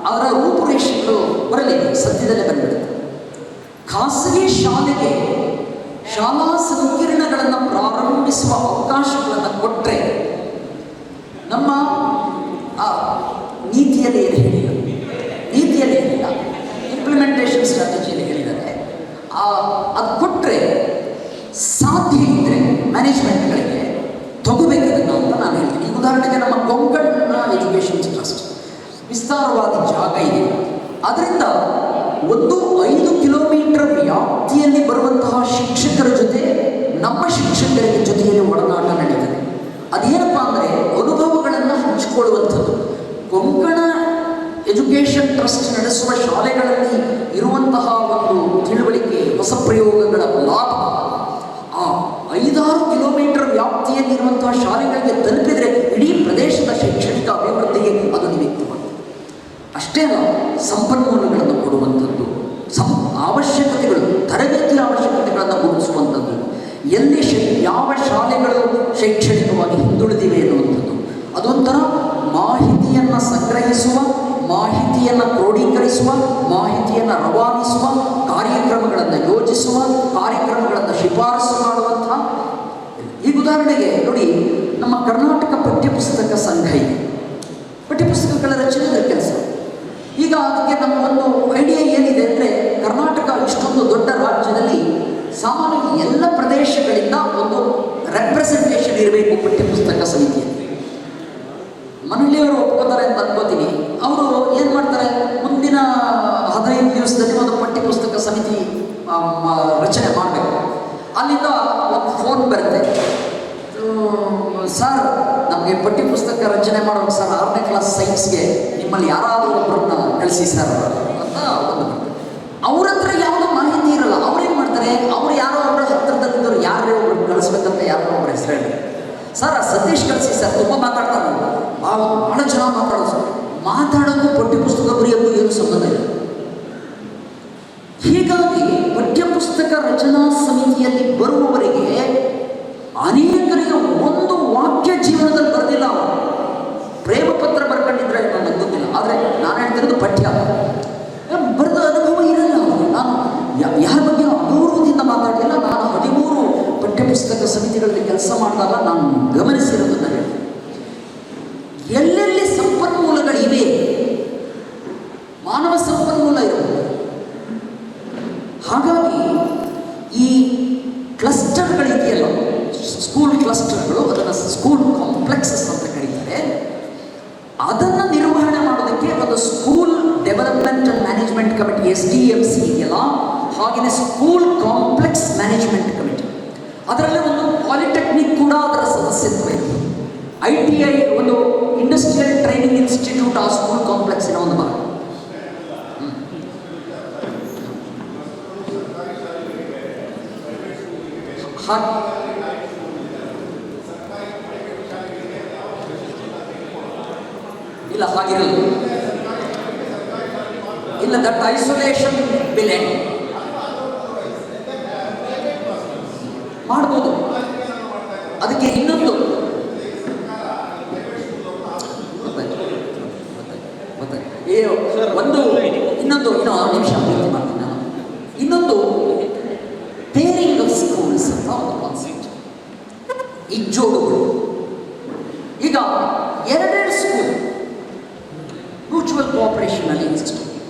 S5: ಅದರ ರೂಪುರೇಷೆಗಳು ಬರಲಿ, ಸದ್ಯದಲ್ಲೇ ಬಂದ್ಬಿಡುತ್ತೆ. ಖಾಸಗಿ ಶಾಲೆಗೆ ಶಾಲಾ ಸಂಕೀರ್ಣಗಳನ್ನು ಪ್ರಾರಂಭಿಸುವ ಅವಕಾಶಗಳನ್ನು ಕೊಟ್ಟರೆ ನಮ್ಮ ನೀತಿಯಲ್ಲಿ ಏನು ಹೇಳಿಲ್ಲ, ಇಂಪ್ಲಿಮೆಂಟೇಷನ್ ಸ್ಟ್ರಾಟಜಿಯಲ್ಲಿ ಹೇಳಿದ್ದಾರೆ. ಅದು ಕೊಟ್ಟರೆ ಸಾಧ್ಯ ಇದ್ದರೆ ಮ್ಯಾನೇಜ್ಮೆಂಟ್ಗಳಿಗೆ ತಗೋಬೇಕಿದನ್ನು ಅಂತ ನಾನು ಹೇಳ್ತೀನಿ. ಈಗ ಉದಾಹರಣೆಗೆ ನಮ್ಮ ಕೊಂಕಣ ಎಜುಕೇಷನ್ ಟ್ರಸ್ಟ್ ವಿಸ್ತಾರವಾದ ಜಾಗ ಇದೆ. ಅದರಿಂದ 5 ಕಿಲೋಮೀಟರ್ ವ್ಯಾಪ್ತಿಯಲ್ಲಿ ಬರುವಂತಹ ಶಿಕ್ಷಕರ ಜೊತೆ ನಮ್ಮ ಶಿಕ್ಷಕರ ಜೊತೆಯಲ್ಲಿ ಒಡನಾಟ ನಡೀತದೆ. ಅದೇನಪ್ಪ ಅಂದರೆ ಅನುಭವಗಳನ್ನು ಹಂಚಿಕೊಳ್ಳುವಂಥದ್ದು. ಕೊಂಕಣ ಎಜುಕೇಷನ್ ಟ್ರಸ್ಟ್ ನಡೆಸುವ ಶಾಲೆಗಳಲ್ಲಿ ಇರುವಂತಹ ಒಂದು ತಿಳುವಳಿಕೆ, ಹೊಸ ಪ್ರಯೋಗಗಳ ಲಾಭ 5-6 ಕಿಲೋಮೀಟರ್ ವ್ಯಾಪ್ತಿಯಲ್ಲಿರುವಂತಹ ಶಾಲೆಗಳಿಗೆ ತಲುಪಿದರೆ ಇಡೀ ಪ್ರದೇಶದ ಶೈಕ್ಷಣಿಕ ಅಭಿವೃದ್ಧಿಗೆ ಅದು ನಿಮಿತ್ತವಾಗಿದೆ. ಅಷ್ಟೇ ಅಲ್ಲ, ಸಂಪನ್ಮೂಲಗಳನ್ನು ಕೊಡುವಂಥದ್ದು, ಅವಶ್ಯಕತೆಗಳು, ತರಬೇತಿಯ ಅವಶ್ಯಕತೆಗಳನ್ನು ಗುರುತಿಸುವಂಥದ್ದು, ಎಲ್ಲಿ ಯಾವ ಶಾಲೆಗಳು ಶೈಕ್ಷಣಿಕವಾಗಿ ಹಿಂದುಳಿದಿವೆ ಎನ್ನುವಂಥದ್ದು, ಅದೊಂಥರ ಮಾಹಿತಿಯನ್ನು ಸಂಗ್ರಹಿಸುವ, ಮಾಹಿತಿಯನ್ನು ಕ್ರೋಢೀಕರಿಸುವ, ಮಾಹಿತಿಯನ್ನು ರವಾನಿಸುವ, ಕಾರ್ಯಕ್ರಮಗಳನ್ನು ಯೋಜಿಸುವ, ಕಾರ್ಯಕ್ರಮಗಳನ್ನು ಶಿಫಾರಸು ಮಾಡುವಂಥ. ಈಗ ಉದಾಹರಣೆಗೆ ನೋಡಿ, ನಮ್ಮ ಕರ್ನಾಟಕ ಪಠ್ಯಪುಸ್ತಕ ಸಂಘ ಇದೆ. ಪಠ್ಯಪುಸ್ತಕಗಳ ರಚನೆಯ ಕೆಲಸ. ಈಗ ಅದಕ್ಕೆ ನಮ್ಮ ಒಂದು ಐಡಿಯಾ ಏನಿದೆ ಅಂದರೆ, ಕರ್ನಾಟಕ ಇಷ್ಟೊಂದು ದೊಡ್ಡ ರಾಜ್ಯದಲ್ಲಿ ಸಾಮಾನ್ಯವಾಗಿ ಎಲ್ಲ ಪ್ರದೇಶಗಳಿಂದ ಒಂದು ರೆಪ್ರೆಸೆಂಟೇಷನ್ ಇರಬೇಕು ಪಠ್ಯಪುಸ್ತಕ ಸಮಿತಿಯಲ್ಲಿ. ಮನೆಯವರು ಒಪ್ಕೋತಾರೆ ಅಂತ ಅನ್ಕೋತೀನಿ. ಅವರು ಏನು ಮಾಡ್ತಾರೆ, ಮುಂದಿನ 15 ದಿವಸದಲ್ಲಿ ಒಂದು ಪಠ್ಯಪುಸ್ತಕ ಸಮಿತಿ ರಚನೆ ಮಾಡಬೇಕು. ಅಲ್ಲಿಂದ ಒಂದು ಫೋನ್ ಬರುತ್ತೆ, ಸರ್ ನಮಗೆ ಪಠ್ಯಪುಸ್ತಕ ರಚನೆ ಮಾಡೋದು ಸರ್, 6ನೇ ಕ್ಲಾಸ್ ಸೈನ್ಸ್ಗೆ ನಿಮ್ಮಲ್ಲಿ ಯಾರಾದರೂ ಒಬ್ಬರನ್ನ ಕಳಿಸಿ ಸರ್ ಅಂತ ಒಂದು. ಅವ್ರ ಹತ್ರ ಯಾವುದೋ ಮಾಹಿತಿ ಇರಲ್ಲ. ಅವ್ರೇನು ಮಾಡ್ತಾರೆ, ಅವ್ರು ಯಾರೋ ಒಬ್ಬರ ಹತ್ತಿರದಲ್ಲಿದ್ದವ್ರು ಯಾರೇ ಒಬ್ರು ಕಳಿಸ್ಬೇಕಂತ ಯಾರೋ ಒಬ್ಬರು ಹೆಸರು ಹೇಳ್ತಾರೆ. ಸರ್ ಸತೀಶ್ ಕಳಿಸಿ ಸರ್, ತುಂಬ ಮಾತಾಡ್ತಾರೆ, ಭಾಳ ಚೆನ್ನಾಗಿ ಮಾತಾಡೋದು ಸರ್. ಮಾತಾಡೋದು ಪಠ್ಯಪುಸ್ತಕ ಬರೆಯೋದು ಏನು ಸಂಬಂಧ ಇಲ್ಲ. ಹೀಗಾಗಿ ಪಠ್ಯಪುಸ್ತಕ ರಚನಾ ಸಮಿತಿಯಲ್ಲಿ ಬರುವವರಿಗೆ ಅನೇಕರಿಗೆ ಒಂದು ವಾಕ್ಯ ಜೀವನದಲ್ಲಿ ಬರೆದಿಲ್ಲ. ಅವರು ಪ್ರೇಮ ಪತ್ರ ಬರ್ಕೊಂಡಿದ್ರೆ ನನಗೆ ಗೊತ್ತಿಲ್ಲ, ಆದರೆ ನಾನು ಹೇಳ್ತಿರೋದು ಪಠ್ಯ ಬರೆದ ಅನುಭವ ಇರಲ್ಲ. ನಾನು ಯಾರ ಬಗ್ಗೆ ಅಗೌರವದಿಂದ ಮಾತಾಡಲಿಲ್ಲ. ನಾನು 13 ಪಠ್ಯಪುಸ್ತಕ ಸಮಿತಿಗಳಲ್ಲಿ ಕೆಲಸ ಮಾಡಿದಾಗ ನಾನು ಗಮನಿಸಿರೋದನ್ನ ಹೇಳ್ತೀನಿ. ಎಲ್ಲೆಲ್ಲಿ ಅದನ್ನು ನಿರ್ವಹಣೆ ಮಾಡೋದಕ್ಕೆ ಒಂದು school development and management committee SDMC ಇದೆಯಲ್ಲ, ಹಾಗೆಯೇ ಸ್ಕೂಲ್ ಕಾಂಪ್ಲೆಕ್ಸ್ ಮ್ಯಾನೇಜ್ಮೆಂಟ್ ಕಮಿಟಿ, ಅದರಲ್ಲಿ ಒಂದು ಪಾಲಿಟೆಕ್ನಿಕ್ ಕೂಡ ಅದರ ಸದಸ್ಯತ್ವ ಇದೆ. ITI ಒಂದು ಇಂಡಸ್ಟ್ರಿಯಲ್ ಟ್ರೈನಿಂಗ್ ಇನ್ಸ್ಟಿಟ್ಯೂಟ್ ಆ ಸ್ಕೂಲ್ ಕಾಂಪ್ಲೆಕ್ಸಿನ ಒಂದು ಭಾಗ. ಇಲ್ಲ, ಹಾಗಿರಲ್ಲ. ಇಲ್ಲ, ದಟ್ ಐಸೋಲೇಷನ್ ಬೆಲೆ ಮಾಡ್ಬೋದು. ಅದಕ್ಕೆ ಇನ್ನೊಂದು ಒಂದು ಇನ್ನೊಂದು ನಿಮಿಷ ಪೂರ್ತಿ ಮಾಡ್ತೀನಿ ನಾನು. ಇನ್ನೊಂದು ಪೇರಿಂಗ್ ಆಫ್ ಸ್ಕೂಲ್ಸ್ ಅಂತ ಒಂದು ಕಾನ್ಸೆಪ್ಟ್. ಇಜ್ಜೋಡುಗಳು. ಈಗ ಎರಡೆರಡು ಸ್ಕೂಲ್ ಮ್ಯೂಚುವಲ್ ಕೋಆಪರೇಷನ್ ಅಲ್ಲಿ ಎಕ್ಸಿಸ್ಟ್,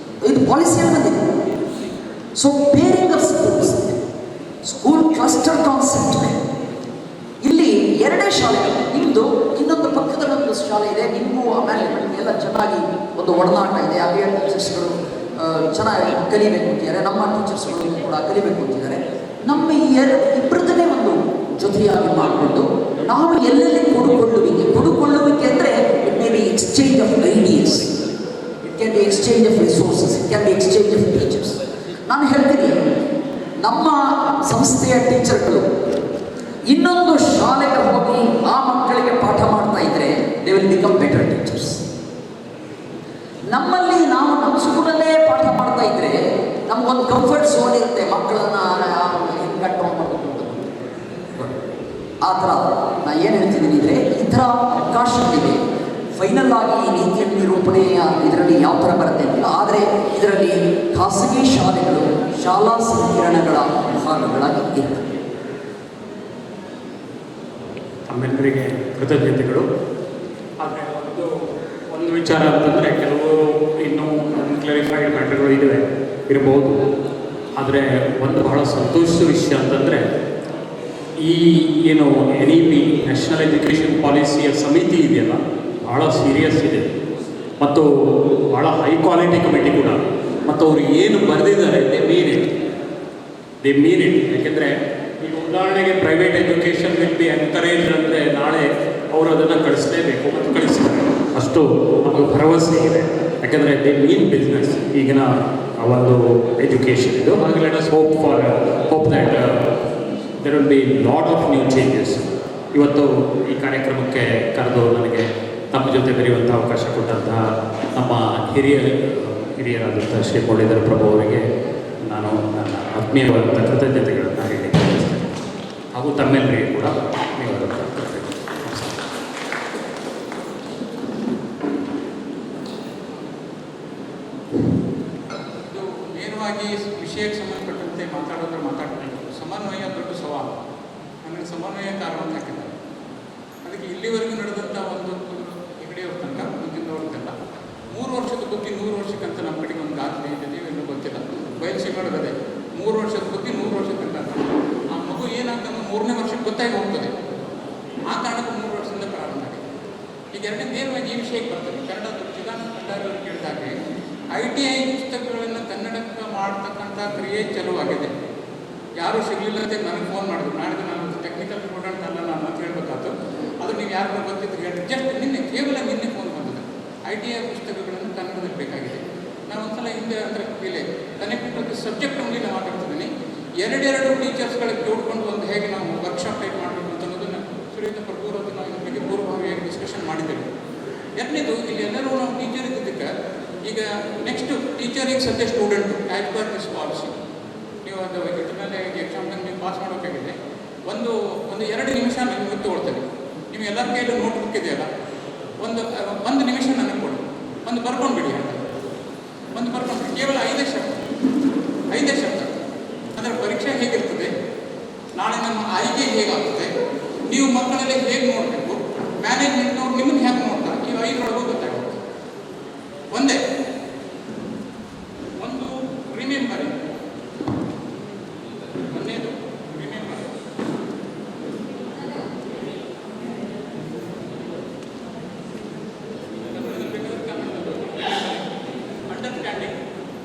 S5: ಇದು ಪಾಲಿಸಿಯಲ್ಲಿ ಬಂದಿದೆ. So pairing of schools, school cluster concept. ಇಲ್ಲಿ ಎರಡೇ ಶಾಲೆಗಳು, ನಿಮ್ಮದು ಇನ್ನೊಂದು ಪಕ್ಕದಲ್ಲಿ ಒಂದು ಶಾಲೆ ಇದೆ, ನಿಮಗೂ ಆಮೇಲೆ ಎಲ್ಲ ಚೆನ್ನಾಗಿ ಒಂದು ಒಡನಾಟ ಇದೆ. ಅಲ್ಲಿಯ ಟೀಚರ್ಸ್ಗಳು ಚೆನ್ನಾಗಿ ಕಲಿಬೇಕು ಅಂತಿದ್ದಾರೆ, ನಮ್ಮ ಟೀಚರ್ಸ್ಗಳು ಕೂಡ ಕಲಿಬೇಕು ಅಂತಿದ್ದಾರೆ. ನಮ್ಮ ಇಬ್ಬರದನ್ನೇ ಒಂದು ಜೊತೆಯಾಗಿ ಮಾಡಿಕೊಂಡು ನಾವು ಎಲ್ಲೆಲ್ಲಿ ಕೊಡುಕೊಳ್ಳುವಿಕೆ ಅಂದರೆ it may be exchange of ideas, it can be exchange of resources, it can be exchange of teachers. ನಾನು ಹೇಳ್ತೀನಿ, ನಮ್ಮ ಸಂಸ್ಥೆಯ ಟೀಚರ್ಗಳು ಇನ್ನೊಂದು ಶಾಲೆಗೆ ಹೋಗಿ ಆ ಮಕ್ಕಳಿಗೆ ಪಾಠ ಮಾಡ್ತಾ ಇದ್ರೆ they will become better teachers. ನಮ್ಮಲ್ಲಿ ನಾವು ನಮ್ಮ ಸ್ಕೂಲಲ್ಲೇ ಪಾಠ ಮಾಡ್ತಾ ಇದ್ರೆ ನಮಗೊಂದು ಕಂಫರ್ಟ್ ಝೋನ್ ಇರುತ್ತೆ, ಮಕ್ಕಳನ್ನ ಕಂಟ್ರೋಲ್ ಮಾಡಬೇಕು. ಆ ಥರ ನಾನು ಏನು ಹೇಳ್ತಿದ್ದೀನಿ ಅಂದರೆ, ಈ ಥರ ಅವಕಾಶಗಳಿದೆ. ಫೈನಲ್ ಆಗಿ ಈ ನೀತಿಯ ನಿರೂಪಣೆಯ ಇದರಲ್ಲಿ ಯಾವ ಥರ ಬರುತ್ತೆ ಅಂತ, ಆದರೆ ಇದರಲ್ಲಿ ಖಾಸಗಿ ಶಾಲೆಗಳು ಶಾಲಾ ಸಂಕಿರಣಗಳ ಭಾಗಗಳಾಗಿ ಇರ್ತವೆ.
S1: ತಮ್ಮೆಲ್ಲರಿಗೆ ಕೃತಜ್ಞತೆಗಳು. ಆದರೆ ಒಂದು ವಿಚಾರ ಅಂತಂದರೆ, ಕೆಲವು ಇನ್ನೂ ಅನ್ಕ್ಲಾರಿಫೈಡ್ ಮ್ಯಾಟರ್ಗಳು ಇರಬಹುದು. ಆದರೆ ಒಂದು ಬಹಳ ಸಂತೋಷದ ವಿಷಯ ಅಂತಂದರೆ, ಈ ಏನು NEP ನ್ಯಾಷನಲ್ ಎಜುಕೇಷನ್ ಪಾಲಿಸಿಯ ಸಮಿತಿ ಇದೆಯಲ್ಲ, ಭಾಳ ಸೀರಿಯಸ್ ಇದೆ ಮತ್ತು ಭಾಳ ಹೈ ಕ್ವಾಲಿಟಿ ಕಮಿಟಿ ಕೂಡ. ಮತ್ತು ಅವರು ಏನು ಬರೆದಿದ್ದಾರೆ ದೇ ಮೀನ್ ಇಟ್. ಯಾಕೆಂದರೆ ಈಗ ಉದಾಹರಣೆಗೆ private education will be encourage ಅಂದರೆ ನಾಳೆ ಅವರು ಅದನ್ನು ಕಳಿಸಲೇಬೇಕು ಮತ್ತು ಕಳಿಸ್ತಾರೆ, ಅಷ್ಟು ನಮಗೆ ಭರವಸೆ ಇದೆ. ಯಾಕೆಂದರೆ ದೇ ಮೀನ್ ಬಿಸ್ನೆಸ್ ಈಗಿನ ಒಂದು ಎಜುಕೇಷನ್ ಇದು. ಹಾಗೆ let us hope that there will be lot of new changes. ಇವತ್ತು ಈ ಕಾರ್ಯಕ್ರಮಕ್ಕೆ ಕರೆದು ನನಗೆ ನಮ್ಮ ಜೊತೆ ಬೆರೆಯುವಂಥ ಅವಕಾಶ ಕೊಟ್ಟಂತಹ ನಮ್ಮ ಹಿರಿಯರಾದಂಥ ಶ್ರೀ ಮುರಳೀಧರ ಪ್ರಭು ಅವರಿಗೆ ನಾನು ನನ್ನ ಆತ್ಮೀಯವಾದಂಥ ಕೃತಜ್ಞತೆಗಳನ್ನು ಹೇಳಲಿಕ್ಕೆ ಬಯಸ್ತೇನೆ. ಹಾಗೂ ತಮ್ಮೆಲ್ಲರಿಗೆ ಕೂಡ ಆತ್ಮೀಯವಾದಂಥ ಕೃತಜ್ಞತೆ.
S3: ಇದು ನೇರವಾಗಿ ವಿಷಯಕ್ಕೆ ಸಂಬಂಧಪಟ್ಟಂತೆ ಮಾತಾಡ್ತೀನಿ. ಸಮನ್ವಯ ದೊಡ್ಡ ಸವಾಲು. ನನಗೆ ಸಮನ್ವಯಕಾರ ಅಂತ ಹಾಕಿದ್ದಾರೆ. ಅದಕ್ಕೆ ಇಲ್ಲಿವರೆಗೂ ನಡೆದಂಥ ಒಂದು ಹೆಗಡೆಯವ್ರ ತನಕ ಮುಂದಿನವ್ರ ತನಕ 3 ವರ್ಷದ ಬುದ್ಧಿ 100 ವರ್ಷಕ್ಕಂತ ನಮ್ಮ ಕಡೆಗೆ ಒಂದು ದಾಖಲೆ ಇದೆ, ನೀವೇನು ಗೊತ್ತಿಲ್ಲ. ಬಯಲ್ಸಿಕೊಳ್ಳೋದೇ 3 ವರ್ಷದ ಬುದ್ಧಿ 100 ವರ್ಷದ ತನಕ. ಆ ಮಗು ಏನಾಗ್ತದೆ 3ನೇ ವರ್ಷಕ್ಕೆ ಗೊತ್ತಾಗಿ ಹೋಗ್ತದೆ. ಆ ಕಾರಣಕ್ಕೆ 3 ವರ್ಷದಿಂದ ಪ್ರಾರಂಭ ಆಗಿದೆ. ಈಗ ಎರಡನೇ ನೇರವಾಗಿ ಈ ವಿಷಯಕ್ಕೆ ಬರ್ತದೆ. ಕನ್ನಡದ ಚಿದಾನಂದ ಭಂಡಾರಿಯವರು ಕೇಳಿದಾಗೆ ITI ಪುಸ್ತಕಗಳನ್ನು ಕನ್ನಡಕ್ಕೆ ಮಾಡ್ತಕ್ಕಂಥ ಕ್ರಿಯೆ ಚಲುವಾಗಿದೆ. ಯಾರೂ ಸಿಗಲಿಲ್ಲ ಅಂತ ನನಗೆ ಫೋನ್ ಮಾಡಿದ್ರು. ನಾಡಿದ್ದು ನಾನು ಟೆಕ್ನಿಕಲ್ ಸ್ಟೂಡೆಂಟ್ ಅಲ್ಲ ನಾನು ಅಂತ ಹೇಳ್ಬೇಕಾಯ್ತು. ಅದು ನೀವು ಯಾರು ಗೊತ್ತಿದ್ರು ಹೇಳಿ. ಜಸ್ಟ್ ಕೇವಲ ನಿನ್ನೆ ಫೋನ್ ಬಂದಿದೆ. ITI ಪುಸ್ತಕಗಳನ್ನು ಕನ್ನಡದಲ್ಲಿ ಬೇಕಾಗಿದೆ. ನಾನು ಒಂದ್ಸಲ ಹಿಂದೆ ಅಂದರೆ ಇಲ್ಲಿ ಕನೆಕ್ಟ್ ಸಬ್ಜೆಕ್ಟ್ ಓನ್ಲಿ ನಾವು ಮಾತಾಡ್ತಿದ್ದೀನಿ. ಎರಡೆರಡು ಟೀಚರ್ಸ್ಗಳಿಗೆ ಜೋಡ್ಕೊಂಡು ಒಂದು ಹೇಗೆ ನಾವು ವರ್ಕ್ಶಾಪ್ ಟೈಪ್ ಮಾಡಬೇಕು ಅಂತ ಅನ್ನೋದನ್ನು ಸುರೇಂದ್ರ ಪ್ರಭುರದ್ದು ನಾವು ಇದ್ರ ಬಗ್ಗೆ ಪೂರ್ವಭಾವಿಯಾಗಿ ಡಿಸ್ಕಷನ್ ಮಾಡಿದ್ದೇವೆ. ಎರಡನೇದು, ಇಲ್ಲಿ ಎಲ್ಲರೂ ನಾವು ಟೀಚರ್ ಇದ್ದಿದ್ದಕ್ಕೆ ಈಗ ನೆಕ್ಸ್ಟ್ ಟೀಚರಿಗೆ ಸದ್ಯ student as per this policy ನೀವು ಅದು ಇದ್ರ ಮೇಲೆ ಎಕ್ಸಾಮ್ದಾಗ ನೀವು ಪಾಸ್ ಮಾಡಬೇಕಾಗಿದೆ. ಒಂದು 2 ನಿಮಿಷ ನಿಮಗೆ ತೊಗೊಳ್ತೇನೆ. ನೀವು ಎಲ್ಲರ ಕೈಯಲ್ಲಿ ನೋಟ್ ಬುಕ್ ಇದೆಯಲ್ಲ, ಒಂದು ನಿಮಿಷ ನನಗೆ ಕೊಡಿ, ಒಂದು ಬರ್ಕೊಂಡ್ಬಿಡಿ ಅಂತ. ಒಂದು ಬರ್ಕೊಂಡ್ಬಿಡಿ, ಕೇವಲ 5 ಶಬ್ದ. ಅಂದರೆ ಪರೀಕ್ಷೆ ಹೇಗಿರ್ತದೆ, ನಾಳೆ ನಮ್ಮ ಆಯ್ಕೆ ಹೇಗಾಗ್ತದೆ, ನೀವು ಮಕ್ಕಳಲ್ಲಿ ಹೇಗೆ ನೋಡಬೇಕು, ಮ್ಯಾನೇಜ್ಮೆಂಟ್ನವ್ರು ನಿಮ್ಮನ್ನು ಹೇಗೆ ನೋಡ್ತಾರೆ, ಈ 5ರೊಳಗೂ ಗೊತ್ತಾಗುತ್ತೆ. ಒಂದೇ ಒಂದು ರಿಮೆಂಬರ್. ಒಂದೇದು ರಿಮೆಂಬರ್.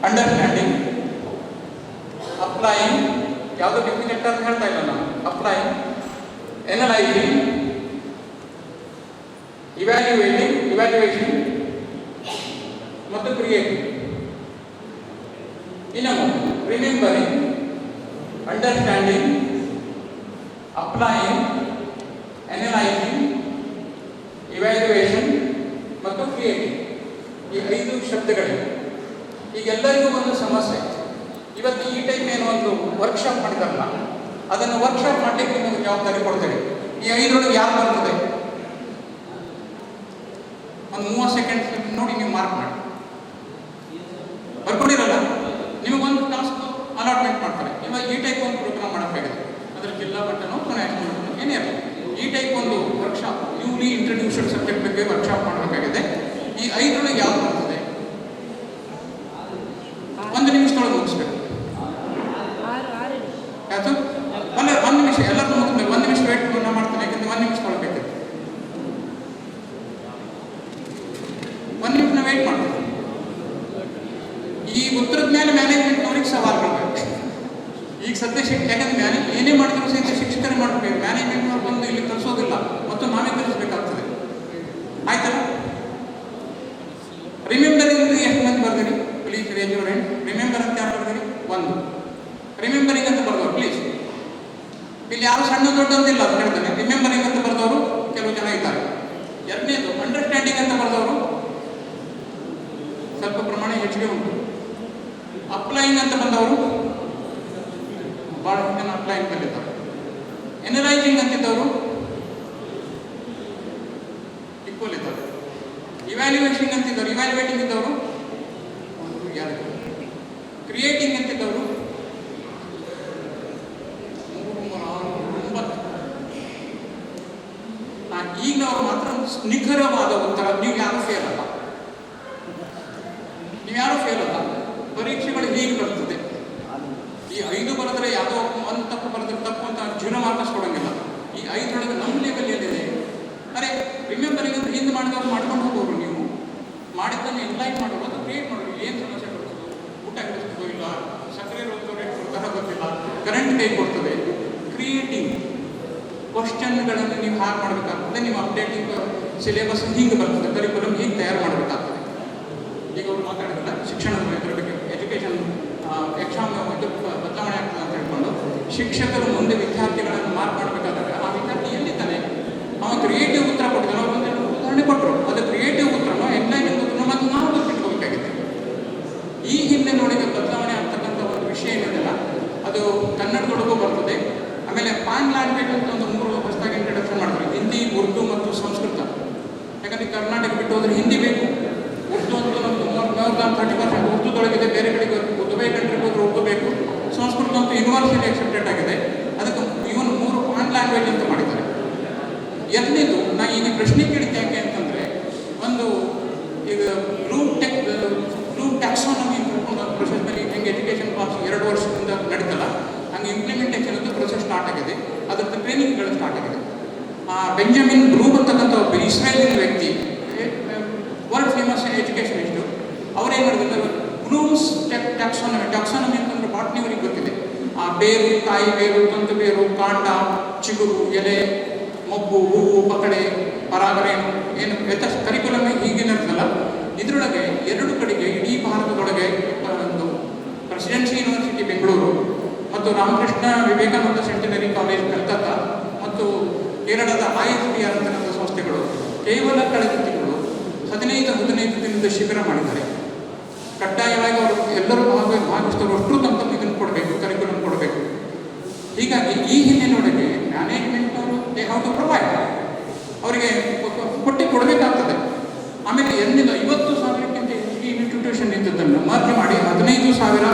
S3: ಅಂಡರ್ಸ್ಟ್ಯಾಂಡಿಂಗ್, ಅಪ್ಲೈಯಿಂಗ್, ಯಾವುದೋ ಡೆಫಿನೆಟ್ ಅಂತ ಹೇಳ್ತಾ ಇಲ್ಲ ನಾನು, ಅಪ್ಲೈಯಿಂಗ್, ಎನಲೈಸಿಂಗ್, ಇವ್ಯಾಲ್ಯೂಯೇಷನ್ ಮತ್ತು ಕ್ರಿಯೇಟಿಂಗ್. ಇನ್ನೊಂದು remembering, understanding, applying, analysing, evaluation ಮತ್ತು ಕ್ರಿಯೇಟಿಂಗ್. ಈ 5 ಶಬ್ದಗಳಿವೆ. ಈಗೆಲ್ಲರಿಗೂ ಒಂದು ಸಮಸ್ಯೆ, ಇವತ್ತು ಈ ಟೈಪ್ ಏನೋ ಒಂದು ವರ್ಕ್ಶಾಪ್ ಮಾಡಿದಾರಲ್ಲ, ಅದನ್ನು ವರ್ಕ್ಶಾಪ್ ಮಾಡಲಿಕ್ಕೆ ನಿಮಗೆ ಜವಾಬ್ದಾರಿ ಕೊಡ್ತೇವೆ. ಈ 5ರೊಳಗೆ ಯಾರು ಬರ್ತದೆ? ಒಂದು 30 ಸೆಕೆಂಡ್ಸ್ ನೋಡಿ ನೀವು ಮಾರ್ಕ್ ಮಾಡಿ. ಬರ್ಕೊಂಡಿರಲ್ಲ, ನಿಮಗೊಂದು ಟಾಸ್ಕ್ ಅಲಾಟ್ಮೆಂಟ್ ಮಾಡ್ತಾರೆ. ಇವಾಗ ಈ ಟೈಪ್ ಒಂದು ಪ್ರೋಗ್ರಾಮ್ ಮಾಡೋಕ್ಕಾಗಿದೆ, ಅದರ ಜಿಲ್ಲಾ ಮಟ್ಟನೋ ನ್ಯಾಷನಲ್ ಮಟ್ಟನೋ ಏನೇ ಇರಲಿ, ಈ ಟೈಪ್ ಒಂದು ವರ್ಕ್ಶಾಪ್, ನ್ಯೂಲಿ ಇಂಟ್ರಡ್ಯೂಸ್ಡ್ ಸಬ್ಜೆಕ್ಟ್ ಬಗ್ಗೆ ವರ್ಕ್ಶಾಪ್ ಮಾಡಬೇಕಾಗಿದೆ. ಈ 5ರೊಳಗೆ ಯಾವ್ದು ಬರ್ತದೆ? 1 ನಿಮಿಷದೊಳಗೆ ಮುಗಿಸ್ಬೇಕು. ಯಾವುದು? ಅಲ್ಲ, 1 ನಿಮಿಷ ಎಲ್ಲರೂ ಮುಗಿದ್ಮೇಲೆ 1 ನಿಮಿಷ ವೇಟ್ ನಾನು ಮಾಡ್ತೇನೆ, ಯಾಕಂದ್ರೆ 1 ನಿಮಿಷದೊಳಗೆ ಬೇಕಿದೆ. 1 ನಿಮಿಷ ವೇಟ್ ಮಾಡ್ತೀನಿ. ಈ ಉತ್ತರದ ಮೇಲೆ ಮ್ಯಾನೇಜ್ಮೆಂಟ್ನವ್ರಿಗೆ ಸವಾಲುಗಳು. ಈಗ ಸದ್ಯ ಯಾಕಂದ್ರೆ ಏನೇ ಮಾಡಿದ್ರು ಸಹಿತ ಶಿಕ್ಷಕರೇ ಮಾಡಬೇಕು. ಮ್ಯಾನೇಜ್ಮೆಂಟ್ನವ್ರು ಬಂದು ಇಲ್ಲಿ ಕಲಿಸೋದಿಲ್ಲ ಮತ್ತು ನಾವೇ ಕಲಿಸಬೇಕಾಗ್ತದೆ. ಆಯ್ತಲ್ಲ? ರಿಮೆಂಬರಿಂಗ್ ಎಷ್ಟು ಮಂದಿ ಬರ್ತೀರಿ? Please range your hand. Remember ಅಂತ ಯಾರು ಬರ್ತೀರಿ? 1. ರಿಮೆಂಬರಿಂಗ್ ಅಂತ ಬರ್ದವ್ರು ಪ್ಲೀಸ್. ಇಲ್ಲಿ ಯಾರು ಸಣ್ಣ ದೊಡ್ಡ ಅಂತಿಲ್ಲ ಅಂತ ಹೇಳ್ತಾನೆ. ರಿಮೆಂಬರಿಂಗ್ ಅಂತ ಬರ್ದವರು ಕೆಲವು ಜನ ಇದ್ದಾರೆ. 2ನೇದು ಅಂಡರ್ಸ್ಟ್ಯಾಂಡಿಂಗ್ ಅಂತ ಬರ್ದವರು ಸ್ವಲ್ಪ ಪ್ರಮಾಣ ಹೆಚ್ಚಿಗೆ ಉಂಟು. ಅಪ್ಲೈಯಿಂಗ್ ಅಂತ ಬಂದವರು ಭಾಳ ಜನ ಅಪ್ಲೈಯಿಂಗ್ ಕಲಿತಾರೆ. ಎನಲೈಸಿಂಗ್ ಅಂತಿದ್ದವರು ಈಕ್ವಲ್ ಇದ್ದಾರೆ. ಇವ್ಯಾಲ್ಯೂಯೇಷನ್ ಅಂತಿದ್ದವರು, ಇವ್ಯಾಲ್ಯೂಯೇಟಿಂಗ್ ಇದ್ದವರು ಯಾರು? ಕ್ರಿಯೇಟಿಂಗ್ ಅಂತಿದ್ದವರು 9. ಈಗ ನಾವು ಮಾತ್ರ ನಿಖರವಾದ ಉತ್ತರ. ನೀವು ಯಾರು ಫೇಲ್ ಅಲ್ಲ, ಪರೀಕ್ಷೆಗಳು ಹೀಗೆ ಬರ್ತದೆ. ಈ 5 ಬರೆದ್ರೆ ಯಾವುದೋ ಒಂದು ತಪ್ಪು ಬರೆದ್ರೆ ತಪ್ಪು ಅಂತ 0 ಮಾರ್ಕ್ಸ್ ಕೊಡೋಂಗಿಲ್ಲ. ಈ 5ರೊಳಗೆ ನಮ್ಮ ಲೆವೆಲ್ ಏನಿದೆ? ಅರೆ ರಿಮೆಂಬರಿಂಗ್ ಅಂತ ಹಿಂದೆ ಮಾಡಿದವ್ರು ಮಾಡ್ಕೊಂಡು ಹೋಗೋರು, ನೀವು ಮಾಡಿದ್ದನ್ನು ಎನ್ಲೈನ್ ಮಾಡೋರು, ಅದು ಕ್ರಿಯೇಟ್ ಮಾಡೋರು. ಏನು ಸಮಸ್ಯೆ ಬರ್ತದೆ? ಊಟ ಹಿಡಿಸ್ತದೋ ಇಲ್ಲ, ಸಕ್ಕರೆ ರೇಟ್ ಕೊಡ್ತಾರ ಗೊತ್ತಿಲ್ಲ, ಕರೆಂಟ್ ಕೈ ಕೊಡ್ತದೆ. ಕ್ರಿಯೇಟಿಂಗ್ ಕ್ವಶನ್ಗಳನ್ನು ನೀವು ಹಾಗೆ ಮಾಡಬೇಕಾಗ್ತದೆ. ನೀವು ಅಪ್ಡೇಟಿಂಗ್ ಸಿಲೆಬಸ್ ಹಿಂಗೆ ಬರ್ತದೆ, ಕರಿಕ್ಯುಲಮ್ ಹೀಗೆ ತಯಾರು ಮಾಡಬೇಕಾಗ್ತದೆ. ಈಗ ಅವ್ರು ಮಾತಾಡಿದ್ರಲ್ಲ ಶಿಕ್ಷಣದ ಬಗ್ಗೆ, ಎಜುಕೇಷನ್ ಎಕ್ಸಾಮ್ ಬದಲಾವಣೆ ಆಗ್ತದೆ ಅಂತ ಹೇಳ್ಕೊಂಡು ಶಿಕ್ಷಕರು ಮುಂದೆ ವಿದ್ಯಾರ್ಥಿಗಳನ್ನು ಮಾರ್ಕ್ ಮಾಡಬೇಕಾದಾಗ ಆ ವಿದ್ಯಾರ್ಥಿ ಎಲ್ಲಿದ್ದಾನೆ? ಅವನು ಕ್ರಿಯೇಟಿವ್ ಉತ್ತರ ಕೊಟ್ಟಿದ್ದಾನೆ. ಅವ್ರು ಒಂದು ಉದಾಹರಣೆ ಕೊಟ್ಟರು, ಅದು ಕ್ರಿಯೇಟಿವ್ ಉತ್ತರನೋ ಎನ್ಲೈನಿಂಗ್ ಉತ್ತರನೋ ಮತ್ತು ನಾವು ಗೊತ್ತಿಟ್ಕೋಬೇಕಾಗಿದೆ. ಈ ಹಿನ್ನೆಲೆಯೊಳಗೆ ಬದಲಾವಣೆ ಆಗ್ತಕ್ಕಂಥ ಒಂದು ವಿಷಯ ಏನಿದೆಯಲ್ಲ, ಅದು ಕನ್ನಡದೊಳಗೂ ಬರ್ತದೆ. ಆಮೇಲೆ ಪಾನ್ ಲ್ಯಾಂಗ್ವೇಜ್ ಅಂತ ಒಂದು 3 ಹೊಸದಾಗಿ ಇಂಟ್ರಡಕ್ಷನ್ ಮಾಡಿದ್ರು, ಹಿಂದಿ, ಉರ್ದು ಮತ್ತು ಸಂಸ್ಕೃತ. ಯಾಕಂದರೆ ಕರ್ನಾಟಕ ಬಿಟ್ಟು ಹೋದ್ರೆ ಹಿಂದಿ ಬೇಕು, ಉರ್ದು ಅಂತೂ ನಮ್ಮದು 30% ಉರ್ದುದೊಳಗಿದೆ. ಬೇರೆ ಕಡೆಗೆ ದುಬೈ ಕಂಟ್ರಿಗೆ ಹೋದ್ರೆ ಉರ್ದು ಬೇಕು. ಸಂಸ್ಕೃತ ಅಂತೂ ಯೂನಿವರ್ಸಿಟಿ ಅಕ್ಸೆಪ್ಟೆಡ್ ಆಗಿದೆ. ಅದಕ್ಕೆ ಇವನ್ 3 ಪಾನ್ ಲ್ಯಾಂಗ್ವೇಜ್ ಅಂತ ಮಾಡಿದ್ದಾರೆ. 2ನೇದು ನಾ ಈಗ ಪ್ರಶ್ನೆ ಕೇಳಿದ್ದೆ ಯಾಕೆ ಅಂತಂದರೆ, ಒಂದು ಈಗ ಬ್ಲೂಮ್ ಟ್ಯಾಕ್ಸಾನಮಿ ಪ್ರೊಸೆಸ್ ಮೇಲೆ ಹೆಂಗೆ ಎಜುಕೇಷನ್ ಪಾಲಿಸಿ 2 ವರ್ಷದಿಂದ ನಡೀತಲ್ಲ, ಹಂಗೆ ಇಂಪ್ಲಿಮೆಂಟೇಷನ್ ಅಂತ ಪ್ರೊಸೆಸ್ ಸ್ಟಾರ್ಟ್ ಆಗಿದೆ. ಅದರದ್ದು ಟ್ರೈನಿಂಗ್ಗಳು ಸ್ಟಾರ್ಟ್ ಆಗಿದೆ. ಬೆಂಜಮಿನ್ ಬ್ಲೂಮ್ ಅಂತಕ್ಕಂಥ ಒಬ್ಬ ಇಸ್ರೇಲಿನ ವ್ಯಕ್ತಿ, ವರ್ಲ್ಡ್ ಫೇಮಸ್ ಎಜುಕೇಷನಿಸ್ಟು, ಅವರೇನು ಮಾಡಿದ್ರೆ ಬ್ಲೂಮ್ಸ್ ಟ್ಯಾಕ್ಸಾನಮಿ ಅಂತಂದ್ರೆ ಬಾಟ್ನಿಯವರಿಗೆ ಗೊತ್ತಿದೆ. ಆ ಬೇರು, ಕಾಯಿ ಬೇರು, ತಂತು ಬೇರು, ಕಾಂಡ, ಚಿಗುರು, ಎಲೆ, ಮೊಗ್ಗು, ಹೂವು, ಪಕಡೆ, ಪರಾಗರೇಣು, ಏನು ಕರಿಕ್ಯುಲಮ್ ಹೀಗೇನಿರ್ತಲ್ಲ, ಇದರೊಳಗೆ 2 ಕಡೆಗೆ ಇಡೀ ಭಾರತದೊಳಗೆ ಒಂದು ಪ್ರೆಸಿಡೆನ್ಸಿ ಯೂನಿವರ್ಸಿಟಿ ಬೆಂಗಳೂರು ಮತ್ತು ರಾಮಕೃಷ್ಣ ವಿವೇಕಾನಂದ ಸೆಂಟಿನರಿ ಕಾಲೇಜ್ ಕಲ್ಕತ್ತಾ ಮತ್ತು ಕೇರಳದ ISBR ಅಂತಕ್ಕಂಥ ಸಂಸ್ಥೆಗಳು ಕೇವಲ ಕಳೆದ ತಿಂಗಳು 15 ದಿನದ ಶಿಬಿರ ಮಾಡಿದ್ದಾರೆ. ಕಡ್ಡಾಯವಾಗಿ ಅವರು ಎಲ್ಲರೂ ಭಾಗವಹಿಸಿದವರು ಅಷ್ಟೂ ತಮ್ಮ ಇದನ್ನು ಕೊಡಬೇಕು, ಕರಿಕ್ಯುಲಮ್ ಕೊಡಬೇಕು. ಹೀಗಾಗಿ ಈ ಹಿನ್ನೆಲೆಯೊಳಗೆ ಮ್ಯಾನೇಜ್ಮೆಂಟ್ನವರು ದೇ ಹ್ಯಾವ್ ಟು ಪ್ರೊವೈಡ್, ಅವರಿಗೆ ಕೊಟ್ಟು ಕೊಡಬೇಕಾಗ್ತದೆ. ಆಮೇಲೆ 50,000ಕ್ಕಿಂತ ಹೆಚ್ಚಿಗೆ ಇನ್ಸ್ಟಿಟ್ಯೂಷನ್ ಇದ್ದದ್ದನ್ನು ಮರ್ಜ್ ಮಾಡಿ 15,000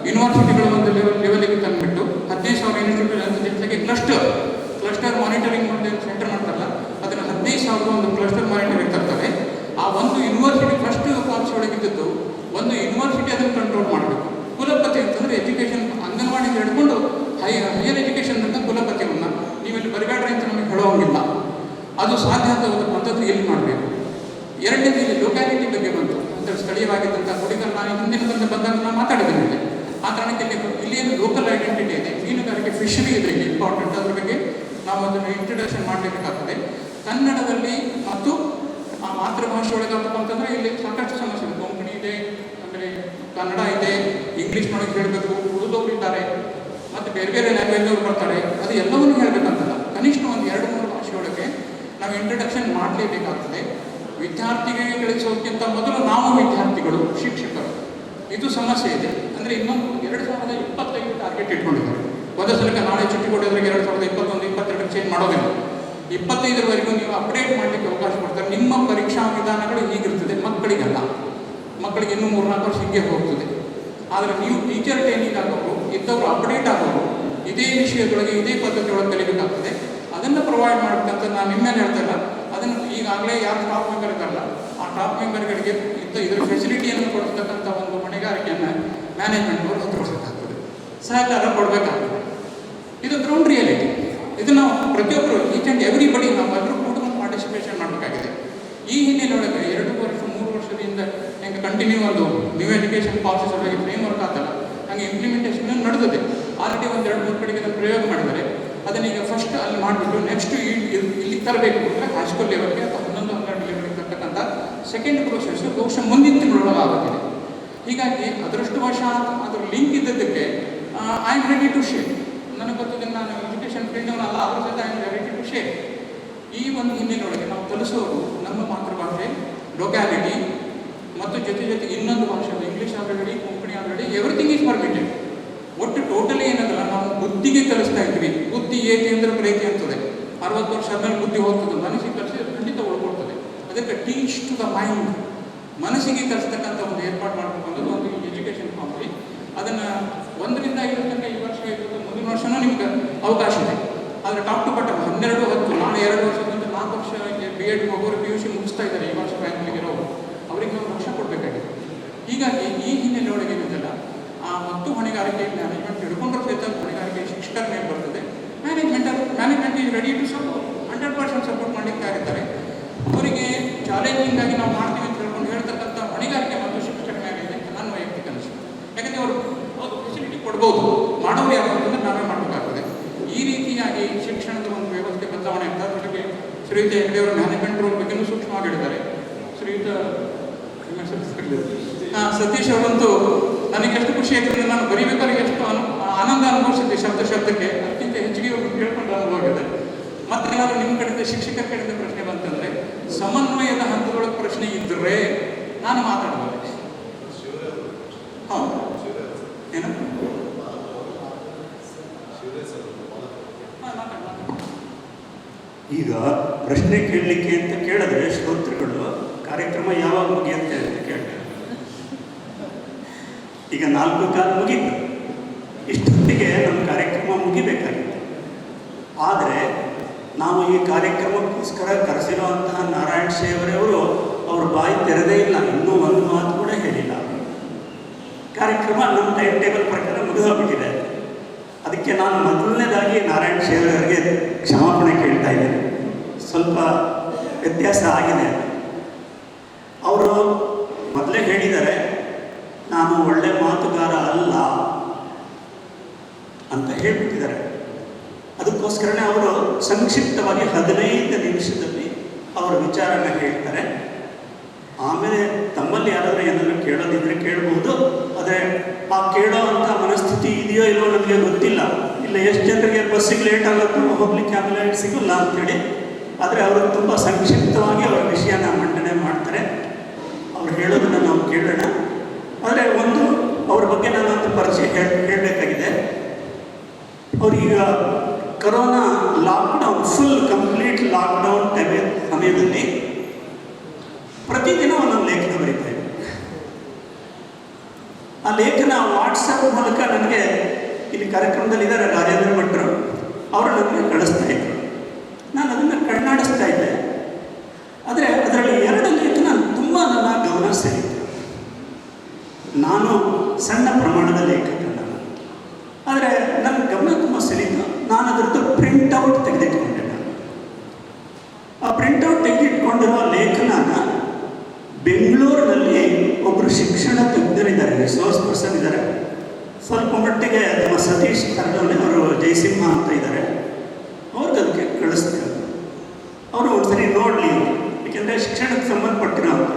S3: ಯೂನಿವರ್ಸಿಟಿಗಳ ಒಂದು ಲೆವೆಲಿಗೆ ತಂದುಬಿಟ್ಟು 15,000 ಇನ್ಸ್ಟಿಟ್ಯೂಷನ್ ಜೊತೆಗೆ ಕ್ಲಸ್ಟರ್ ಮಾನಿಟರಿಂಗ್ ಸೆಂಟರ್ ಮಾಡ್ತಾರಲ್ಲ, ಅದನ್ನು 15,000 ಒಂದು ಕ್ಲಸ್ಟರ್ ಮಾನಿಟರಿಂಗ್ ತರ್ತಾರೆ. ಆ ಒಂದು ಯೂನಿವರ್ಸಿಟಿ ಫಸ್ಟ್ ಪಾಲಿಸಿ ಒಳಗಿದ್ದು ಒಂದು ಯೂನಿವರ್ಸಿಟಿ ಅದನ್ನು ಕಂಟ್ರೋಲ್ ಮಾಡಬೇಕು. ಕುಲಪತಿ ಅಂತಂದರೆ ಎಜುಕೇಷನ್ ಅಂಗನವಾಡಿಗೆ ಹಿಡ್ಕೊಂಡು ಹೈಯರ್ ಎಜುಕೇಷನ್ ಅಂತ ಕುಲಪತಿಯನ್ನ ನೀವಿಲ್ಲಿ ಬರಬೇಡ್ರಿ ಅಂತ ನಮಗೆ ಹೇಳೋಂಗಿಲ್ಲ. ಅದು ಸಾಧ್ಯ ಅಂತ ಒಂದು ಪದ್ಧತಿ ಎಲ್ಲಿ ಮಾಡಬೇಕು. 2ನೇದು ಇಲ್ಲಿ ಲೊಕ್ಯಾಲಿಟಿ ಬಗ್ಗೆ ಬಂತು. ಅಂತ
S1: ಸ್ಥಳೀಯವಾಗಿದ್ದಂಥ ಗುಡಿಗಳು ನಾನು ಹಿಂದಿನ ಬಂದಾಗ ನಾನು ಮಾತಾಡಿದ್ದೀನಿ ಇಲ್ಲಿ. ಆ ಕಾರಣಕ್ಕೆ ಇಲ್ಲಿ ಏನು ಲೋಕಲ್ ಐಡೆಂಟಿಟಿ ಇದೆ, ಮೀನುಗಾರಿಕೆ ಫಿಶರಿ ಇದೆ ಇಂಪಾರ್ಟೆಂಟ್, ಅದ್ರ ಬಗ್ಗೆ ನಾವು ಅದನ್ನು ಇಂಟ್ರಡಕ್ಷನ್ ಮಾಡಲೇಬೇಕಾಗ್ತದೆ ಕನ್ನಡದಲ್ಲಿ. ಮತ್ತು ಆ ಮಾತೃಭಾಷೆ ಒಳಗಾಗಬೇಕು ಅಂತಂದರೆ ಇಲ್ಲಿ ಸಾಕಷ್ಟು ಸಮಸ್ಯೆ ಇದೆ. ಕೊಂಕಣಿ ಇದೆ, ಆಮೇಲೆ ಕನ್ನಡ ಇದೆ, ಇಂಗ್ಲೀಷ್ ಒಳಗೆ ಹೇಳಬೇಕು, ಉಳಿದವರು ಇದ್ದಾರೆ, ಮತ್ತು ಬೇರೆ ಬೇರೆ ಲ್ಯಾಂಗ್ವೇಜ್ ಅವರು ಬರ್ತಾರೆ. ಅದು ಎಲ್ಲವನ್ನೂ ಹೇಳಬೇಕಂತಲ್ಲ, ಕನಿಷ್ಠ ಒಂದು 2-3 ಭಾಷೆಯೊಳಗೆ ನಾವು ಇಂಟ್ರಡಕ್ಷನ್ ಮಾಡಲೇಬೇಕಾಗ್ತದೆ. ವಿದ್ಯಾರ್ಥಿಗಳಿಗೆ ಕಳಿಸೋದಕ್ಕಿಂತ ಮೊದಲು ನಾವು ವಿದ್ಯಾರ್ಥಿಗಳು, ಶಿಕ್ಷಕರು, ಇದು ಸಮಸ್ಯೆ ಇದೆ. ಅಂದರೆ ಇನ್ನೊಂದು 2025 ಟಾರ್ಗೆಟ್ ಇಟ್ಕೊಂಡಿದ್ದಾರೆ. ಒಂದೇ ಸಲಕ್ಕೆ ನಾಳೆ ಚುಟ್ಟಿ ಕೊಡೋದ್ರಿಗೆ 2021, 22 ಚೇಂಜ್ ಮಾಡೋದಿಲ್ಲ. 25ರವರೆಗೂ ನೀವು ಅಪ್ಡೇಟ್ ಮಾಡಲಿಕ್ಕೆ ಅವಕಾಶ ಕೊಡ್ತಾರೆ. ನಿಮ್ಮ ಪರೀಕ್ಷಾ ವಿಧಾನಗಳು ಹೀಗಿರ್ತದೆ, ಮಕ್ಕಳಿಗಲ್ಲ. ಮಕ್ಕಳಿಗೆ ಇನ್ನೂ 3-4 ವರ್ಷ ಹಿಂಗೆ ಹೋಗ್ತದೆ. ಆದರೆ ನೀವು ಟೀಚರ್ ಟ್ರೈನಿಂಗ್ ಆಗೋರು, ಇದ್ದವರು ಅಪ್ಡೇಟ್ ಆಗೋರು, ಇದೇ ವಿಷಯದೊಳಗೆ ಇದೇ ಪದ್ಧತಿಯೊಳಗೆ ಕಲಿಬೇಕಾಗ್ತದೆ. ಅದನ್ನು ಪ್ರೊವೈಡ್ ಮಾಡಬೇಕಂತ ನಾನು ನಿಮ್ಮೇಲೆ ಹೇಳ್ತಾಯಿಲ್ಲ. ಅದನ್ನು ಈಗಾಗಲೇ ಯಾರು ಟಾಪ್ ಮೆಂಬರ್ ಇದ್ದಾರಲ್ಲ, ಆ ಟಾಪ್ ಮೆಂಬರ್ಗಳಿಗೆ ಇದರ ಫೆಸಿಲಿಟಿಯನ್ನು ಕೊಡ್ತಕ್ಕಂಥ ಒಂದು ಹೊಣೆಗಾರಿಕೆಯನ್ನು ಮ್ಯಾನೇಜ್ಮೆಂಟ್ ಅವರು ತೋರಿಸಬೇಕಾಗ್ತದೆ, ಸಹಕಾರ ಕೊಡಬೇಕಾಗ್ತದೆ. ಇದು ಗ್ರೌಂಡ್ ರಿಯಾಲಿಟಿ. ಇದನ್ನು ಪ್ರತಿಯೊಬ್ಬರು ಈಚ್ ಆ್ಯಂಡ್ ಎವ್ರಿಬಡಿ ನಾವೆಲ್ಲರೂ ಕೂಡ ಪಾರ್ಟಿಸಿಪೇಷನ್ ಮಾಡಬೇಕಾಗಿದೆ. ಈ ಹಿನ್ನೆಲೆಯೊಳಗೆ 2 ವರ್ಷ 3 ವರ್ಷದಿಂದ ಹೆಂಗೆ ಕಂಟಿನ್ಯೂ ಒಂದು ನ್ಯೂ ಎಜುಕೇಷನ್ ಪಾಲಿಸಿ ಒಳಗೆ ಫ್ರೇಮ್ ವರ್ಕ್ ಆಗ್ತಲ್ಲ, ಹಾಗೆ ಇಂಪ್ಲಿಮೆಂಟೇಷನ್ ನಡೆದಿದೆ. ಆಲ್ರೆಡಿ 1-2-3 ಕಡೆಗೆ ಅದನ್ನು ಪ್ರಯೋಗ ಮಾಡಿದರೆ ಅದನ್ನ ಈಗ ಫಸ್ಟ್ ಅಲ್ಲಿ ಮಾಡಿಬಿಟ್ಟು ನೆಕ್ಸ್ಟ್ ಇಲ್ಲಿ ತರಬೇಕು ಅಂದರೆ ಹೈಸ್ಕೂಲ್ ಲೆವೆಲ್ಗೆ ಅಥವಾ 11-12 ಲೆವೆಲ್ಗೆ ತರ್ತಕ್ಕಂಥ ಸೆಕೆಂಡ್ ಪ್ರೋಸೆಸ್ ಬಹುಶಃ ಮುಂದಿನ ತಿಂಗಳೊಳಗೆ ಆಗುತ್ತಿದೆ. ಹೀಗಾಗಿ ಅದೃಷ್ಟವಶಾತ್ ಅದ್ರ ಲಿಂಕ್ ಇದ್ದದ್ದಕ್ಕೆ I am ready to share. ನನಗೆ ಗೊತ್ತಿದೆ, ನಾನು ಎಜುಕೇಷನ್ ಫೀಲ್ಡ್ನವನಲ್ಲ, ಅದ್ರ ಜೊತೆ I am ready to share. ಈ ಒಂದು ಹಿನ್ನೆಲೆಯೊಳಗೆ ನಾವು ಕಲಿಸೋರು ನಮ್ಮ ಮಾತೃಭಾಷೆ, ಲೊಕ್ಯಾಲಿಟಿ ಮತ್ತು ಜೊತೆ ಇನ್ನೊಂದು ಭಾಷೆ, English already, Konkani already, everything is permitted. ಒಟ್ಟು ಟೋಟಲಿ ಏನಂದ್ರೆ ನಾವು ಬುದ್ಧಿಗೆ ಕಲಿಸ್ತಾ ಇದ್ವಿ. ಬುದ್ಧಿ ಏಕೆ ಅಂದ್ರೆ ಪ್ರೀತಿ ಅಂತದೆ. 60 ವರ್ಷ ಆದ್ಮೇಲೆ ಬುದ್ಧಿ ಹೋಗ್ತದೆ, ಮನಸ್ಸಿಗೆ ಕಲಿಸಿದ್ರೆ ಖಂಡಿತ ಉಳ್ಕೊಳ್ತದೆ. ಅದಕ್ಕೆ ಟೀಚ್ ಟು ದ ಮೈಂಡ್, ಮನಸ್ಸಿಗೆ ಕಲಿಸ್ತಕ್ಕಂಥ ಒಂದು ಏರ್ಪಾಡು ಮಾಡಬೇಕು ಅನ್ನೋದು ಒಂದು ಎಜುಕೇಷನ್ ಪಾಲಿಸಿ. ಅದನ್ನು 1ರಿಂದ 5 ತನಕ ಈ ವರ್ಷ ಇರೋದು, ಮುಂದಿನ ವರ್ಷನೂ ನಿಮ್ಗೆ ಅವಕಾಶ ಇದೆ. ಆದರೆ ಟಾಪ್ ಟು ಬಾಟಮ್ 12-10 ನಾಳೆ 2 ವರ್ಷದಿಂದ 4 ವರ್ಷ B.Ed ಹೋಗೋರು PUC ಮುಗಿಸ್ತಾ ಇದ್ದಾರೆ. ಈ ವರ್ಷ ಬ್ಯಾಂಕ್ಲಿಗಿರೋರು ಅವರಿಗೆ ನಾವು ಲಕ್ಷ್ಯ ಕೊಡಬೇಕಾಗಿದೆ. ಹೀಗಾಗಿ ಈ ಹಿನ್ನೆಲೆಯೊಳಗೆ ಏನಿದೆಯಲ್ಲ, ಆ ಮತ್ತು ಹೊಣೆಗಾರಿಕೆ ಮ್ಯಾನೇಜ್ಮೆಂಟ್ ಹಿಡ್ಕೊಂಡ್ರೆ ಸಹಿತ ಹೊಣೆಗಾರಿಕೆ ಶಿಕ್ಷಕರ ಮೇಲೆ ಬರ್ತದೆ. Management is ready to support, 100% support ಮಾಡಲಿಕ್ಕೆ ಆಗಿರ್ತಾರೆ. ಅವರಿಗೆ ಚಾಲೆಂಜಿಂಗ್ ಆಗಿ ನಾವು ಮಾಡ್ತೀವಿ ಅಂತ ಹೇಳ್ಕೊಂಡು ಹೇಳ್ತಕ್ಕಂಥ ಹೊಣೆಗಾರಿಕೆ ಮತ್ತು ಶಿಕ್ಷಕರ ಮೇಲೆ ಇದೆ ನನ್ನ ವೈಯಕ್ತಿಕ ಅನಿಸಿಕೆ. ಯಾಕಂದರೆ ಅವರು ಫೆಸಿಲಿಟಿ ಕೊಡ್ಬೋದು, ಮಾಡೋರು ಯಾರು ಅಂತಂದ್ರೆ ನಾವೇ ಮಾಡಬೇಕಾಗ್ತದೆ. ಈ ರೀತಿಯಾಗಿ ಶಿಕ್ಷಣದ ಒಂದು ವ್ಯವಸ್ಥೆ ಬದಲಾವಣೆ ಅಂತ ಜೊತೆಗೆ ಶ್ರೀಯುತ ಹೆಗ್ಡೆಯವರು ಮ್ಯಾನೇಜ್ಮೆಂಟ್ ರೋಲ್ ಬಗ್ಗೆಯೂ ಸೂಕ್ಷ್ಮವಾಗಿ ಹೇಳಿದ್ದಾರೆ. ಶ್ರೀಯುತ ಸತೀಶ್ ಅವರಂತೂ ನನಗೆ ಎಷ್ಟು ಖುಷಿ ಆಯ್ತಂದ್ರೆ ನಾನು ಬರೀಬೇಕಾದ್ರೆ ಎಷ್ಟು ಆನಂದ ಅನುಭವಿಸಿದ್ದೆ ಶಬ್ದಕ್ಕೆ, ಅದಕ್ಕಿಂತ ಹೆಚ್ಚಿಗೆ ಕೇಳ್ಕೊಂಡು ಅನುಭವವಿದೆ. ಮತ್ತೆ ಏನಾದರೂ ನಿಮ್ಮ ಕಡೆಯಿಂದ ಶಿಕ್ಷಕರ ಕಡೆಯಿಂದ ಪ್ರಶ್ನೆ ಬಂತಂದರೆ ಸಮನ್ವಯದ ಹಂತದೊಳಗೆ ಪ್ರಶ್ನೆ ಇದ್ದರೆ ನಾನು ಮಾತಾಡ್ಬೋದು. ಹೌದು, ಏನು
S6: ಈಗ ಪ್ರಶ್ನೆ ಕೇಳಲಿಕ್ಕೆ ಅಂತ ಕೇಳಿದ್ರೆ ಶ್ರೋತೃಗಳು ಕಾರ್ಯಕ್ರಮ ಯಾವಾಗ ಮುಗಿಯುತ್ತೆ ಅಂತ ಕೇಳ್ತಾರೆ. ಈಗ 4:15 ಮುಗೀತು, ಇಷ್ಟೊತ್ತಿಗೆ ನಮ್ಮ ಕಾರ್ಯಕ್ರಮ ಮುಗಿಬೇಕಾಗಿತ್ತು. ಆದರೆ ನಾವು ಈ ಕಾರ್ಯಕ್ರಮಕ್ಕೋಸ್ಕರ ಕರೆಸಿರುವಂತಹ ನಾರಾಯಣ ಶೇವರವರು ಅವ್ರ ಬಾಯಿ ತೆರೆದೇ ಇಲ್ಲ, ಇನ್ನೂ ಒಂದು ಮಾತು ಕೂಡ ಹೇಳಿಲ್ಲ. ಕಾರ್ಯಕ್ರಮ ನಮ್ಮ ಟೈಮ್ ಟೇಬಲ್ ಪ್ರಕಾರ ಮುಗಿದೋಗ್ಬಿಟ್ಟಿದೆ. ಅದಕ್ಕೆ ನಾನು ಮೊದಲನೇದಾಗಿ ನಾರಾಯಣ ಶೇವರವರಿಗೆ ಕ್ಷಮಾಪಣೆ ಕೇಳ್ತಾ ಇದ್ದೇನೆ. ಸ್ವಲ್ಪ ವ್ಯತ್ಯಾಸ ಆಗಿದೆ. ಅವರು ಮೊದಲೇ ಹೇಳಿದ್ದಾರೆ, ನಾನು ಒಳ್ಳೆ ಮಾತುಗಾರ ಅಲ್ಲ ಅಂತ ಹೇಳ್ಬಿಟ್ಟಿದ್ದಾರೆ. ಅದಕ್ಕೋಸ್ಕರನೇ ಅವರು ಸಂಕ್ಷಿಪ್ತವಾಗಿ 15 ನಿಮಿಷದಲ್ಲಿ ಅವರ ವಿಚಾರನ ಹೇಳ್ತಾರೆ. ಆಮೇಲೆ ತಮ್ಮಲ್ಲಿ ಯಾರಾದರೂ ಏನಾದರೂ ಕೇಳೋದಿದ್ರೆ ಕೇಳಬಹುದು. ಆದರೆ ಆ ಕೇಳೋ ಅಂಥ ಮನಸ್ಥಿತಿ ಇದೆಯೋ ಇಲ್ಲೋ ನಮಗೆ ಗೊತ್ತಿಲ್ಲ. ಇಲ್ಲ ಎಷ್ಟು ಜನರಿಗೆ ಬಸ್ಸಿಗೆ ಲೇಟ್ ಆಗುತ್ತೋ ಹೋಗ್ಲಿಕ್ಕೆ ಆಮೇಲೆ ಸಿಗೋಲ್ಲ ಅಂಥೇಳಿ. ಆದರೆ ಅವರು ತುಂಬ ಸಂಕ್ಷಿಪ್ತವಾಗಿ ಅವರ ವಿಷಯನ ಮಂಡನೆ ಮಾಡ್ತಾರೆ. ಅವ್ರು ಹೇಳೋದನ್ನು ನಾವು ಕೇಳೋಣ. ಆದರೆ ಒಂದು ಅವ್ರ ಬಗ್ಗೆ ನಾನು ಒಂದು ಪರಿಚಯ ಹೇಳಬೇಕಾಗಿದೆ. ಅವ್ರೀಗ corona lockdown, full complete lockdown ಸಮಯದಲ್ಲಿ ಪ್ರತಿದಿನ ಒಂದೊಂದು ಲೇಖನ ಬರೀತಾ ಇದ್ದೆ. ಆ ಲೇಖನ ವಾಟ್ಸಪ್ ಮೂಲಕ ನನಗೆ ಇಲ್ಲಿ ಕಾರ್ಯಕ್ರಮದಲ್ಲಿ ಇದ್ದಾರೆ ರಾಜೇಂದ್ರ ಭಟ್ರು, ಅವರು ನನಗೆ ಕಳಿಸ್ತಾ ಇದ್ರು. ನಾನು ಅದನ್ನು ಕಣ್ಣಾಡಿಸ್ತಾ ಇದ್ದೆ. ಆದರೆ ಅದರಲ್ಲಿ 2 ಲೇಖನ ತುಂಬ ನನ್ನ ಗಮನ ಸೆಳೀತು. ನಾನು ಸಣ್ಣ ಪ್ರಮಾಣದ ಲೇಖಕ, ಆದರೆ ನನ್ನ ಗಮನ ತುಂಬ ಸೆಳೀತು. ನಾನು ಅದರದ್ದು ಪ್ರಿಂಟೌಟ್ ತೆಗೆದಿಟ್ಕೊಂಡೆ. ಆ ಪ್ರಿಂಟೌಟ್ ತೆಗೆದಿಟ್ಕೊಂಡಿರುವ ಲೇಖನನ ಬೆಂಗಳೂರಿನಲ್ಲಿ ಒಬ್ಬರು ಶಿಕ್ಷಣ ತಜ್ಞರಿದ್ದಾರೆ, ರಿಸೋರ್ಸ್ ಪರ್ಸನ್ ಇದ್ದಾರೆ. ಸ್ವಲ್ಪ ಮಟ್ಟಿಗೆ ನಮ್ಮ ಸತೀಶ್ ಕರ್ಡೋನೆ ಅವರು ಜಯಸಿಂಹ ಅಂತ ಇದ್ದಾರೆ, ಅವ್ರಿಗೆ ಅದಕ್ಕೆ ಕಳಿಸ್ತಾರೆ. ಅವರು ಒಂದ್ಸರಿ ನೋಡಲಿ, ಏಕೆಂದರೆ ಶಿಕ್ಷಣಕ್ಕೆ ಸಂಬಂಧಪಟ್ಟಿರೋ ಅಂತ.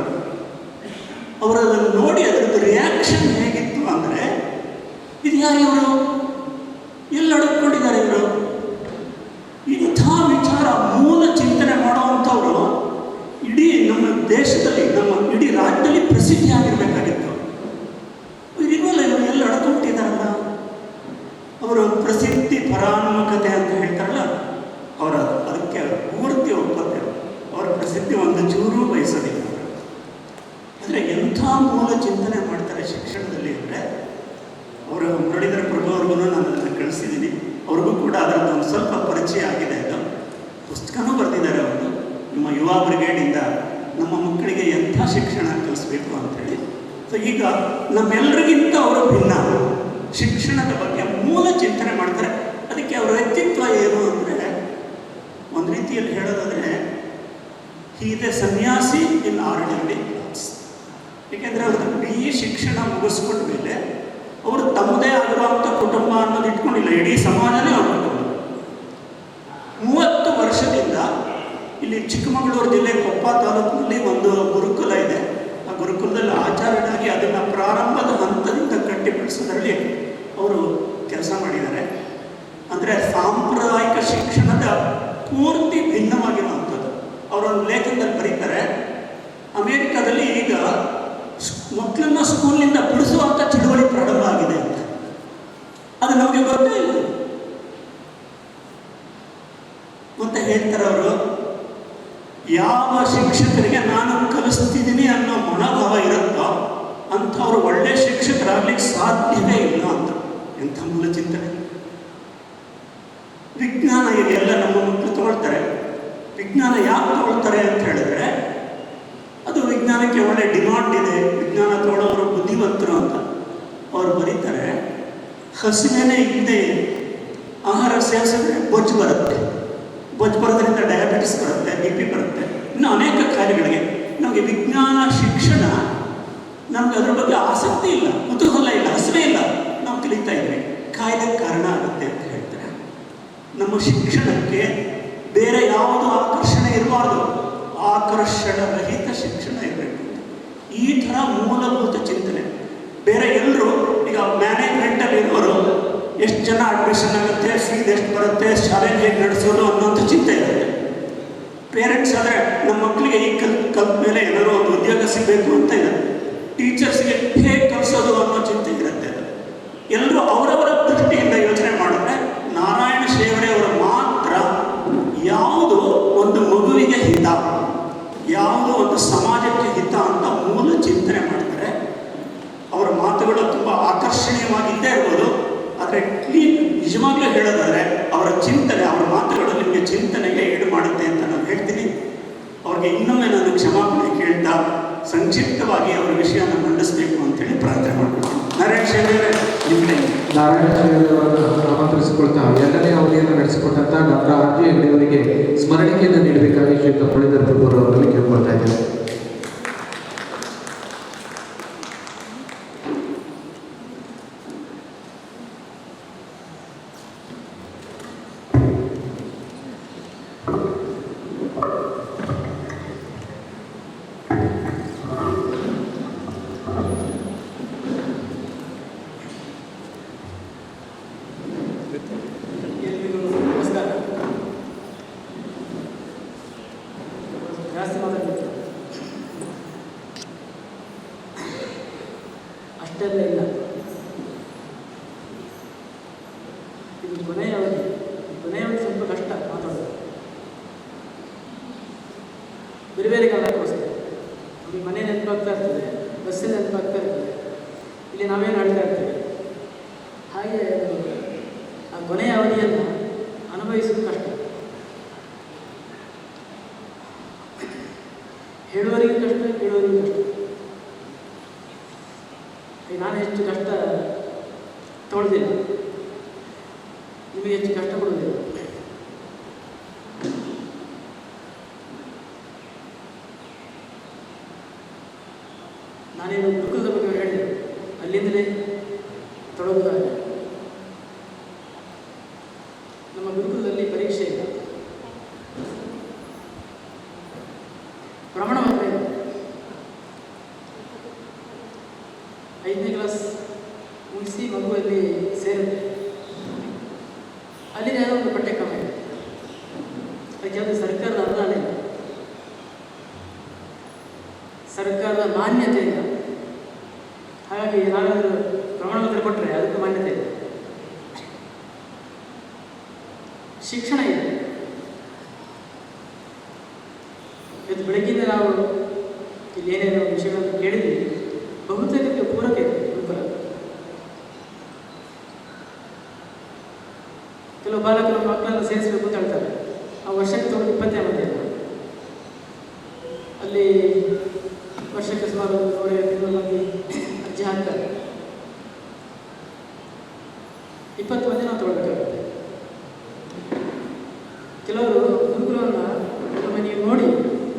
S6: ಅವರು ಅದನ್ನು ನೋಡಿ ಅದರದ್ದು ರಿಯಾಕ್ಷನ್ ಹೇಗಿತ್ತು ಅಂದರೆ, ಇದು ಯಾರು ಇವರು, ಎಲ್ಲಿ ಅಡಕೊಂಡಿದ್ದಾರೆ ಇವರು, ಇಂಥ ವಿಚಾರ ಮೂಲ ಚಿಂತನೆ ಮಾಡುವಂಥವ್ರು ಇಡೀ ನಮ್ಮ ದೇಶದಲ್ಲಿ, ನಮ್ಮ ಇಡೀ ರಾಜ್ಯದಲ್ಲಿ ಪ್ರಸಿದ್ಧಿ ಆಗಿರಬೇಕಾಗಿತ್ತು. ಇರಿವಲ್ಲ, ಇವರು ಎಲ್ಲಿ ಅಡಕೊಂಡಿದ್ದಾರಲ್ಲ. ಅವರು ಪ್ರಸಿದ್ಧಿ ಪರಾನ್ಮುಖತೆ ಅಂತ ಹೇಳ್ತಾರಲ್ಲ, ಅವರ ಅದಕ್ಕೆ ಪೂರ್ತಿ ಒಪ್ಪತ್ತೆ. ಅವರ ಪ್ರಸಿದ್ಧಿ ಒಂದು ಚೂರು ಬಯಸೋದಿಲ್ಲ. ಆದರೆ ಎಂಥ ಮೂಲ ಚಿಂತನೆ ಮಾಡ್ತಾರೆ ಶಿಕ್ಷಣದಲ್ಲಿ ಅಂದರೆ, ಅವರು ಮುರಳೀಧರ ಪ್ರಭು ಅವ್ರಿಗೂ ನಾನು ಅದನ್ನು ಕಳಿಸಿದ್ದೀನಿ. ಅವ್ರಿಗೂ ಕೂಡ ಅದರದ್ದು ಒಂದು ಸ್ವಲ್ಪ ಪರಿಚಯ ಆಗಿದೆ. ಅದು ಪುಸ್ತಕನೂ ಬರೆದಿದ್ದಾರೆ ಅವರು, ನಿಮ್ಮ ಯುವ ಬ್ರಿಗೇಡಿಂದ ನಮ್ಮ ಮಕ್ಕಳಿಗೆ ಎಂಥ ಶಿಕ್ಷಣ ಕಲಿಸ್ಬೇಕು ಅಂಥೇಳಿ. ಸೊ ಈಗ ನಮ್ಮೆಲ್ಲರಿಗಿಂತ ಅವರು ಭಿನ್ನ, ಶಿಕ್ಷಣದ ಬಗ್ಗೆ ಮೂಲ ಚಿಂತನೆ ಮಾಡ್ತಾರೆ. ಅದಕ್ಕೆ ಅವರ ವ್ಯಕ್ತಿತ್ವ ಏನು ಅಂದರೆ, ಒಂದು ರೀತಿಯಲ್ಲಿ ಹೇಳೋದಾದರೆ, ಹೀಗೆ ಸನ್ಯಾಸಿ ಇನ್ ಆರ್ಡಿನರಿ ಕ್ಲಾಸ್. ಏಕೆಂದರೆ ಅವರು BE ಶಿಕ್ಷಣ ಮುಗಿಸ್ಕೊಂಡ ಮೇಲೆ ಅವರು ತಮ್ಮದೇ ಆಗಿರುವಂಥ ಕುಟುಂಬ ಅನ್ನೋದು ಇಟ್ಕೊಂಡಿಲ್ಲ, ಇಡೀ ಸಮಾಜನೇ ಅವ್ರ ಕುಟುಂಬ. 30 ವರ್ಷದಿಂದ ಇಲ್ಲಿ ಚಿಕ್ಕಮಗಳೂರು ಜಿಲ್ಲೆ ಕೊಪ್ಪ ತಾಲೂಕಿನಲ್ಲಿ ಒಂದು ಗುರುಕುಲ ಇದೆ. ಆ ಗುರುಕುಲದಲ್ಲಿ ಆಚಾರ್ಯರಾಗಿ ಅದನ್ನು ಪ್ರಾರಂಭದ ಹಂತದಿಂದ ಕಟ್ಟಿ ಬೆಳೆಸೋದ್ರಲ್ಲಿ ಅವರು ಕೆಲಸ ಮಾಡಿದ್ದಾರೆ. ಅಂದರೆ ಸಾಂಪ್ರದಾಯಿಕ ಶಿಕ್ಷಣದ ಪೂರ್ತಿ ಭಿನ್ನವಾಗಿರುವಂಥದ್ದು. ಅವರೊಂದು ಲೇಖನದಲ್ಲಿ ಬರೀತಾರೆ, ಅಮೇರಿಕಾದಲ್ಲಿ ಈಗ ಮಕ್ಕಳನ್ನ ಸ್ಕೂಲ್ನಿಂದ ಬಿಡಿಸುವಂಥ ಚಳುವಳಿ ಪ್ರಾರಂಭ ಆಗಿದೆ ಅಂತ. ಅದು ನಮಗೆ ಗೊತ್ತೇ ಇಲ್ಲ. ಮತ್ತೆ ಹೇಳ್ತಾರೆ ಅವರು, ಯಾವ ಶಿಕ್ಷಕರಿಗೆ ನಾನು ಕಲಿಸ್ತಿದ್ದೀನಿ ಅನ್ನೋ ಮನೋಭಾವ ಇರುತ್ತೋ ಅಂಥವ್ರು ಒಳ್ಳೆ ಶಿಕ್ಷಕರಾಗ್ಲಿಕ್ಕೆ ಸಾಧ್ಯವೇ ಇಲ್ಲ ಅಂತ. ಎಂಥ ಮೂಲ ಚಿಂತನೆ. ವಿಜ್ಞಾನ ಎಲ್ಲ ನಮ್ಮ ಮಕ್ಕಳು ತಗೊಳ್ತಾರೆ. ವಿಜ್ಞಾನ ಯಾಕೆ ತಗೊಳ್ತಾರೆ ಅಂತ ಹೇಳಿದ್ರೆ, ಅದು ವಿಜ್ಞಾನಕ್ಕೆ ಒಳ್ಳೆ ಡಿಮಾಂಡ್ ಇದೆ, ವಿಜ್ಞಾನ ತಗೊಳ್ಳೋರು ಬುದ್ಧಿವಂತರು ಅಂತ ಅವ್ರು ಬರೀತಾರೆ. ಹಸಿವೆನೇ ಇಲ್ಲದೆ ಆಹಾರ ಸೇವಿಸಿದ್ರೆ ಬೊಜ್ಜು ಬರುತ್ತೆ, ಬೊಜ್ಜು ಬರೋದ್ರಿಂದ ಡಯಾಬಿಟಿಸ್ ಬರುತ್ತೆ, BP ಬರುತ್ತೆ, ಇನ್ನು ಅನೇಕ ಕಾಯಿಲೆಗಳಿಗೆ. ನಮಗೆ ವಿಜ್ಞಾನ ಶಿಕ್ಷಣ, ನಮ್ಗೆ ಅದ್ರ ಬಗ್ಗೆ ಆಸಕ್ತಿ ಇಲ್ಲ, ಕುತೂಹಲ ಇಲ್ಲ, ಹಸಿವೆ ಇಲ್ಲ, ನಾವು ಕಲಿತಾ ಇದ್ವಿ, ಕಾಯಿಲೆಗೆ ಕಾರಣ ಆಗುತ್ತೆ ಅಂತ ಹೇಳ್ತಾರೆ. ನಮ್ಮ ಶಿಕ್ಷಣಕ್ಕೆ ಬೇರೆ ಯಾವುದು ಆಕರ್ಷಣೆ ಇರಬಾರ್ದು, ಆಕರ್ಷಣ ರಹಿತ ಶಿಕ್ಷಣ ಇರಬೇಕು. ಈ ಥರ ಮೂಲಭೂತ ಚಿಂತನೆ. ಬೇರೆ ಎಲ್ಲರೂ ಈಗ ಮ್ಯಾನೇಜ್ಮೆಂಟಲ್ಲಿ ಇರೋರು ಎಷ್ಟು ಜನ ಅಡ್ಮಿಷನ್ ಆಗುತ್ತೆ, ಫೀಸ್ ಎಷ್ಟು ಬರುತ್ತೆ, ಶಾಲೆಗೆ ಹೇಗೆ ನಡೆಸೋದು ಅನ್ನೋಂಥ ಚಿಂತೆ ಇರುತ್ತೆ. ಪೇರೆಂಟ್ಸ್ ಆದರೆ ನಮ್ಮ ಮಕ್ಕಳಿಗೆ ಈ ಕಲ್ತ ಮೇಲೆ ಏನಾದ್ರು ಒಂದು ಉದ್ಯೋಗ ಸಿಗಬೇಕು ಅಂತ ಇದೆ. ಟೀಚರ್ಸ್ಗೆ ಹೇಗೆ ಕಲಿಸೋದು ಅನ್ನೋ ಚಿಂತೆ ಇರುತ್ತೆ. ಎಲ್ಲರೂ ಅವರವರ ದೃಷ್ಟಿಯಿಂದ ಯೋಚನೆ ಮಾಡಿದ್ರೆ, ನಾರಾಯಣ ಶೇವರೆ ಅವರು ಮಾತ್ರ ಯಾವುದು ಒಂದು ಮಗುವಿಗೆ ಹಿತ, ಯಾವುದು ಒಂದು ಸಮಾಜಕ್ಕೆ ಹಿತ ಅಂತ ಮೂಲ ಚಿಂತನೆ ಮಾಡ್ತಾರೆ. ಅವರ ಮಾತುಗಳು ತುಂಬ ಆಕರ್ಷಣೀಯವಾಗಿದ್ದೇ ಇರ್ಬೋದು, ಆದರೆ ನಿಜವಾಗ್ಲೂ ಹೇಳೋದಾದರೆ ಅವರ ಚಿಂತನೆ, ಅವರ ಮಾತುಗಳು ನಿಮಗೆ ಚಿಂತನೆಗೆ ಈಡು ಮಾಡುತ್ತೆ ಅಂತ ನಾನು ಹೇಳ್ತೀನಿ. ಅವ್ರಿಗೆ ಇನ್ನೊಮ್ಮೆ ನಾನು ಕ್ಷಮಾಪಣೆ ಕೇಳ್ತಾ ಸಂಕ್ಷಿಪ್ತವಾಗಿ ಅವರ ವಿಷಯನ ಮಂಡಿಸಬೇಕು ಅಂತೇಳಿ ಪ್ರಾರ್ಥನೆ ಮಾಡ್ತೀನಿ. ನಾರಾಯಣ ಶೇವರೆ ನಿಮ್ಮದೇ.
S7: ನಾರಾಯಣ ಶೇವರವರನ್ನು ಆಮಂತ್ರಿಸಿಕೊಳ್ತಾ ಎರಡನೇ ಅವಧಿಯನ್ನು ನಡೆಸಿಕೊಟ್ಟಂಥ ಡಾಕ್ಟರ್ RG ಹೆಗ್ಡೆಯವರಿಗೆ ಸ್ಮರಣಿಕೆಯನ್ನು ನೀಡಬೇಕಾಗಿ ಶ್ರೀಯುತ ಮುರಳೀಧರ ಪ್ರಭು ಅವರಲ್ಲಿ ಕೇಳ್ಕೊಳ್ತಾ ಇದ್ದೇನೆ.
S8: ನಮಸ್ಕಾರ. ಜಾಸ್ತಿ ಮಾತಾಡಬೇಕು ಅಷ್ಟೆಲ್ಲ ಇಲ್ಲ. ಇದು ಕೊನೆಯ ಅವಧಿ ಸ್ವಲ್ಪ ಕಷ್ಟ ಮಾತಾಡೋದು. ಬೇರೆ ಬೇರೆ ಕಾರಣಕ್ಕೋಸ್ಕರ ನಮಗೆ ಮನೆ ನೆನಪಾಗ್ತಾ ಇರ್ತದೆ, ಬಸ್ಸಿನ ನೆನಪಾಗ್ತಾ ಇರ್ತದೆ, ಇಲ್ಲಿ ನಾವೇನು ಆಡ್ತಾ ಇರ್ತೇವೆ. ಹಾಗೆ ಆ ಕೊನೆಯ ಅವಧಿಯನ್ನು ಅನುಭವಿಸೋದು ಕಷ್ಟ. ಹೇಳುವವರಿಗೂ ಕಷ್ಟ, ಕೇಳುವವರಿಗೂ ಕಷ್ಟ. ನಾನು ಹೆಚ್ಚು ಕಷ್ಟ ತೊಳೆದಿಲ್ಲ, ನಿಮಗೆ ಹೆಚ್ಚು ಕಷ್ಟ ಕೊಡೋದಿಲ್ಲ. ನಾನೇನು ಗುರುಕುಲದ ಬಗ್ಗೆ ಹೇಳಿದೆ, ಅಲ್ಲಿಂದಲೇ ತೊಡಗುದಾಗ ನಮ್ಮ ಗುರುಕುಲದಲ್ಲಿ ಪರೀಕ್ಷೆ ಇಲ್ಲ, ಪ್ರಮಾಣ ಪತ್ರ ಇಲ್ಲ. 5ನೇ ಕ್ಲಾಸ್ ಮುಗಿಸಿ ಮಗುವಲ್ಲಿ ಸೇರುತ್ತೆ, ಅಲ್ಲಿ ಯಾವುದೋ ಒಂದು ಪಠ್ಯಕ್ರಮ ಇದೆ, ಅದಕ್ಕೆ ಯಾವುದು ಸರ್ಕಾರದ ಅನುದಾನ ಇಲ್ಲ, ಸರ್ಕಾರದ ಮಾನ್ಯತೆ ಇಲ್ಲ. ಹಾಗಾಗಿ ನಾವೇನಾದರೂ ಪ್ರಮಾಣ ಪತ್ರ ಕೊಟ್ಟರೆ ಅದಕ್ಕೆ ಮಾನ್ಯತೆ ಇಲ್ಲ. ಶಿಕ್ಷಣ ಇದೆ. ಇವತ್ತು ಬೆಳಗ್ಗಿಂದ ನಾವು ಇಲ್ಲಿ ಏನೇನು ವಿಷಯಗಳನ್ನು ಕೇಳಿದ್ವಿ, ಬಹುತೇಕಕ್ಕೆ ಪೂರಕ ಇದೆ ಗುರುಕುಲ. ಕೆಲವು ಬಾಲಕರು ಮಕ್ಕಳನ್ನು ಸೇರಿಸಬೇಕು ಅಂತ ಹೇಳ್ತಾರೆ, ಆ ವರ್ಷಕ್ಕೆ ತಗೊಂಡು 20 ಮಂದಿ ಅಲ್ಲ, ಅಲ್ಲಿ ವರ್ಷಕ್ಕೆ ಸುಮಾರು 150 ಮಂದಿ ಅರ್ಜಿ ಹಾಕ್ತಾರೆ. 20 ಮಂದಿ ನಾವು ತಗೊಳ್ಬೇಕಾಗುತ್ತೆ. ಕೆಲವರು ಗುರುಕುಲವನ್ನು ಒಮ್ಮೆ ನೀವು ನೋಡಿ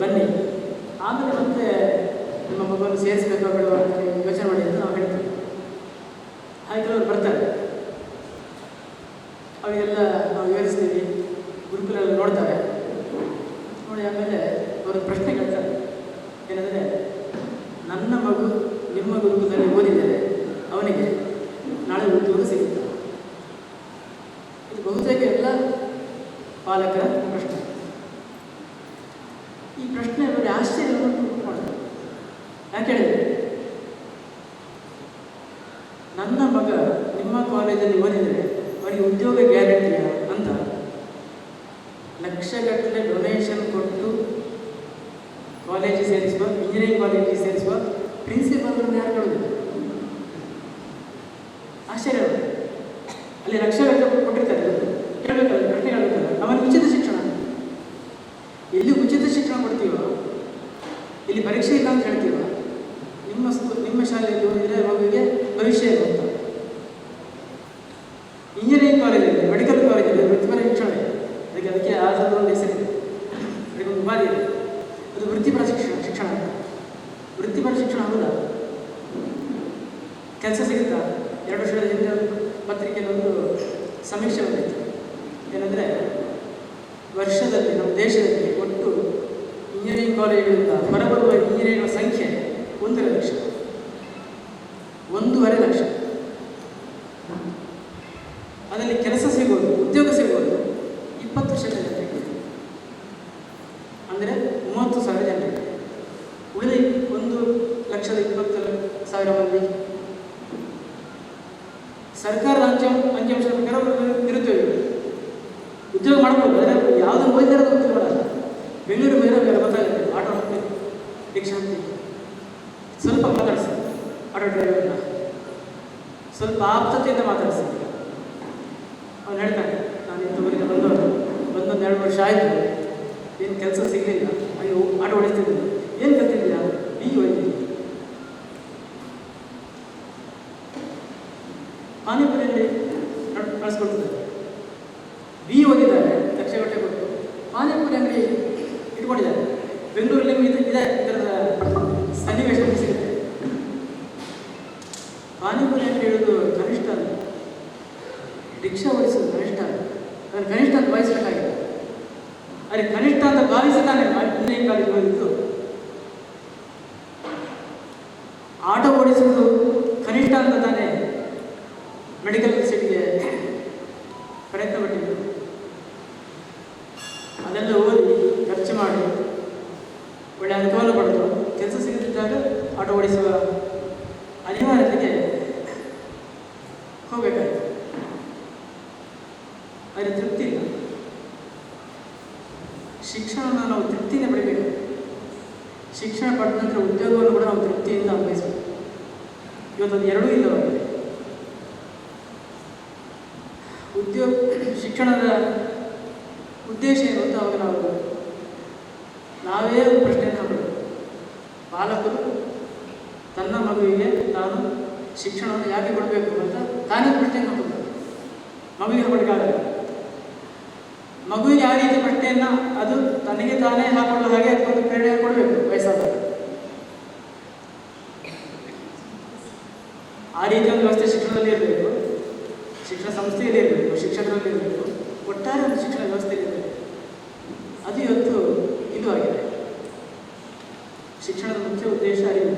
S8: ಬನ್ನಿ, ಆಮೇಲೆ ಮತ್ತೆ ನಿಮ್ಮ ಮಗುವನ್ನು ಸೇರಿಸಬೇಕಾ ಬೇಡವಾ ಅಂತ ನೀವು ಯೋಚನೆ ಮಾಡಿ ಅಂತ ನಾವು ಹೇಳ್ತೀವಿ. ಹಾಗೆ ಕೆಲವರು ಬರ್ತಾರೆ, ಅವರಿಗೆಲ್ಲ ನಾವು ವಿವರಿಸ್ತೀವಿ, ಗುರುಕುಲ ಎಲ್ಲ ನೋಡ್ತಾರೆ. ನೋಡಿ ಆಮೇಲೆ ಅವರು ಪ್ರಶ್ನೆ ಕೇಳ್ತಾರೆ, ಏನಂದರೆ ನನ್ನ ಮಗು ನಿಮ್ಮ ಗುರುಕುಲದಲ್ಲಿ ಓದಿದರೆ ಅವನಿಗೆ ನಾಳೆ ಉದ್ಯೋಗ ಸಿಗುತ್ತೆ. ಇದು ಬಹುತೇಕ ಎಲ್ಲ ಪಾಲಕರ ಪ್ರಶ್ನೆ. ಈ ಪ್ರಶ್ನೆ ಅವರಿಗೆ ಆಶ್ಚರ್ಯವನ್ನು ಮಾಡ್ತಾರೆ. ಯಾಕೆ ಹೇಳಿದರೆ, ನನ್ನ ಮಗ ನಿಮ್ಮ ಕಾಲೇಜಲ್ಲಿ ಓದಿದರೆ ಅವನಿಗೆ ಉದ್ಯೋಗ ಗ್ಯಾರಂಟಿಯ ಅಂತ ಲಕ್ಷಗಟ್ಟಲೆ ಡೊನೇಷನ್ ಕೊಟ್ಟು ಕಾಲೇಜಿಗೆ ಸೇರಿಸುವ, ಇಂಜಿನಿಯರಿಂಗ್ ಕಾಲೇಜಿಗೆ ಸೇರಿಸುವ ಪ್ರಿನ್ಸಿಪಾಲ್ಗಳನ್ನು ಯಾರು ಹೇಳೋದು? ಆಶ್ಚರ್ಯ. ಅಲ್ಲಿ ಲಕ್ಷಗಟ್ಟಲೆ ಕೊಟ್ಟಿರ್ತಾರೆ, ಕೇಳಬೇಕಲ್ಲ, ಪ್ರಶ್ನೆ ಕೇಳಬೇಕಲ್ಲ. ಅವನಿಗೆ ಉಚಿತ ಶಿಕ್ಷಣ, ಎಲ್ಲಿ ಉಚಿತ ಶಿಕ್ಷಣ ಕೊಡ್ತೀವೋ, ಇಲ್ಲಿ ಪರೀಕ್ಷೆ ಇಲ್ಲ ಅಂತ ಹೇಳ್ತೀವ, ನಿಮ್ಮ ಶಾಲೆಯಲ್ಲಿ ಓದಿದರೆ ಮಗುವಿಗೆ ಭವಿಷ್ಯ ಇದೆ ಅಂತ. ಇಂಜಿನಿಯರಿಂಗ್ ಕಾಲೇಜಲ್ಲಿ, ಮೆಡಿಕಲ್ ಕಾಲೇಜಲ್ಲಿ ವೃತ್ತಿಪರ ಶಿಕ್ಷಣ ಇದೆ, ಅದಕ್ಕೆ ಒಂದು ಹೆಸರಿದೆ, ಅದಕ್ಕೊಂದು ಉಪಾಧಿ ಇದೆ, ಅದು ವೃತ್ತಿಪರ ಶಿಕ್ಷಣ ಅಂತ. ವೃತ್ತಿಪರ ಶಿಕ್ಷಣ ಹೌದಾ? ಕೆಲಸ ಸಿಗುತ್ತಾ? 2 ವರ್ಷದ ಹಿಂದೆ ಪತ್ರಿಕೆಯಲ್ಲಿ ಒಂದು ಸಮೀಕ್ಷೆ ಬಂದಿತ್ತು. ಏನಂದರೆ, ವರ್ಷದಲ್ಲಿ ನಮ್ಮ ದೇಶದಲ್ಲಿ ಒಟ್ಟು ಇಂಜಿನಿಯರಿಂಗ್ ಕಾಲೇಜುಗಳಿಂದ ಹೊರಬರುವ ಇಂಜಿನಿಯರಿಂಗ್ ಸಂಖ್ಯೆ 1.5 ಲಕ್ಷ. 1.5 ಲಕ್ಷ. ಅದರಲ್ಲಿ ಕೆಲಸ ಸಿಗೋದು, ಉದ್ಯೋಗ ಸಿಗೋದು 20% ಜನರಿಗೆ, ಅಂದರೆ 30,000 ಜನರಿಗೆ. ಉಳಿದ 1,20,000 ಮಂದಿ ಸರ್ಕಾರದ ಅಂಕಿಅಂಶದ ಪ್ರಕಾರ ನಿರುದ್ಯೋಗಿಗಳು. ಉದ್ಯೋಗ ಮಾಡ್ಬೋದು, ಆದರೆ ಯಾವುದನ್ನು ಓದಿದಾರೆ ಉದ್ಯೋಗ ಮಾಡಲ್ಲ. ಬೆಂಗಳೂರು ಬೇರೆ ಬೇರೆ ಗೊತ್ತಾಗುತ್ತೆ, ಆಟೋ ಹೋಗ್ತೀನಿ, ರಿಕ್ಷಾ ಹೋಗ್ತೀನಿ. ಸ್ವಲ್ಪ ಮಾತಾಡಿಸಿ ಆಟೋ ಡ್ರೈವರ್ನ, ಸ್ವಲ್ಪ ಆಪ್ತತೆಯಿಂದ ಮಾತಾಡಿಸಿ. ಅವ್ನು ಹೇಳ್ತಾನೆ, ನಾನು ಇಂಥವರಿಂದ ಬಂದವನು, ಬಂದೊಂದು 2 ವರ್ಷ ಆಯಿತು, ಏನು ಕೆಲಸ ಸಿಗಲಿಲ್ಲ, ಅಯ್ಯೋ ಆಟೋ ಓಡಿಸ್ತಿದ್ದಿಲ್ಲ. ಏನು ಕಲ್ತಿದ್ದೀರಾ? BE ಓದಿದ್ದೀನಿ. ಪಾನಿಪುರಿಯಲ್ಲಿ ನಡೆಸ್ಕೊಡ್ತಿದ್ದಾರೆ. BE ಓದಿದ್ದಾರೆ, ಲಕ್ಷಗಟ್ಟಲೆ ಕೊಟ್ಟು ಪಾನಿಪುರಿ ಅಂಗಡಿ ಇಟ್ಕೊಂಡಿದ್ದಾರೆ. ಬೆಂಗಳೂರಲ್ಲಿ ಇದೆ ಇದರ ಸನ್ನಿವೇಶ ಸಿಗುತ್ತೆ. ಪಾನಿಪುರಿ ಅಂಗಡಿ ಇಡೋದು ಕನಿಷ್ಠ ಅಲ್ಲ, ರಿಕ್ಷಾ ಓಡಿಸೋದು ಕನಿಷ್ಠ ಅಲ್ಲ, ಅದನ್ನು ಕನಿಷ್ಠ ಅಂತ ಭಾವಿಸಬೇಕಾಗಿದೆ. ಆದರೆ ಕನಿಷ್ಠ ಅಂತ ಭಾವಿಸಿದ್ದಾನೆ ಇಂಜಿನಿಯರಿಂಗ್ ಕಾಲೇಜ್ ಓದಿದ್ದು. ಆಟೋ ಓಡಿಸೋದು ಕನಿಷ್ಠ ಅಂತ ತಾನೇ ಮೆಡಿಕಲ್ ಸೀಟ್ಗೆ ಪ್ರಯತ್ನ ಪಟ್ಟಿದ್ದು. ಅದೆಲ್ಲ ಓದಿ ಖರ್ಚು ಮಾಡಿ ಒಳ್ಳೆ ಅನುಕೂಲ ಪಡೆದು ಕೆಲಸ ಸಿಗದಿದ್ದಾಗ ಆಟೋ ಓಡಿಸುವ ಅನಿವಾರ್ಯತೆಗೆ ಹೋಗಬೇಕಾಯಿತು. ಆದರೆ ತೃಪ್ತಿ ಇಲ್ಲ. ಶಿಕ್ಷಣವನ್ನು ನಾವು ತೃಪ್ತಿಯಿಂದ ಪಡಿಬೇಕು. ಶಿಕ್ಷಣ ಪಡೆದ ನಂತರ ಉದ್ಯೋಗವನ್ನು ಕೂಡ ನಾವು ತೃಪ್ತಿಯಿಂದ ಅನ್ವಯಿಸಬೇಕು. ಇವತ್ತೊಂದು ಎರಡೂ ಇಲ್ಲವಾಗಿದೆ. ಉದ್ಯೋಗ ಶಿಕ್ಷಣದ ಉದ್ದೇಶ ಏನು ಅಂತ ಅವಾಗ ನಾವೇ ಒಂದು ಪ್ರಶ್ನೆಯನ್ನು ಹಾಕಬೇಕು. ಪಾಲಕರು ತನ್ನ ಮಗುವಿಗೆ ತಾನು ಶಿಕ್ಷಣವನ್ನು ಯಾಕೆ ಕೊಡಬೇಕು ಅಂತ ತಾನೇ ಪ್ರಶ್ನೆಯನ್ನು ಹಾಕಬೇಕು. ಮಗುವಿಗೆ ಕೊಡಬೇಕಾಗಲ್ಲ. ಮಗುವಿಗೆ ಯಾವ ರೀತಿ ಪ್ರಶ್ನೆಯನ್ನು ಅದು ತನಗೆ ತಾನೇ ಹಾಕೊಳ್ಳೋ ಹಾಗೆ ಅದಕ್ಕೊಂದು ಪ್ರೇರಣೆ ಕೊಡಬೇಕು ವಯಸ್ಸಾದಾಗ. ಆ ರೀತಿಯ ಒಂದು ವ್ಯವಸ್ಥೆ ಶಿಕ್ಷಣದಲ್ಲಿ ಇರಬೇಕು, ಶಿಕ್ಷಣ ಸಂಸ್ಥೆಯಲ್ಲಿ ಇರಬೇಕು, ಶಿಕ್ಷಕರಲ್ಲಿ ಇರಬೇಕು, ಒಟ್ಟಾರೆ ಒಂದು ಶಿಕ್ಷಣ ವ್ಯವಸ್ಥೆಯಲ್ಲಿ ಇರಬೇಕು. ಅದು ಇವತ್ತು ಇದು ಆಗಿದೆ. ಶಿಕ್ಷಣದ ಮುಖ್ಯ ಉದ್ದೇಶ ಅರಿವು,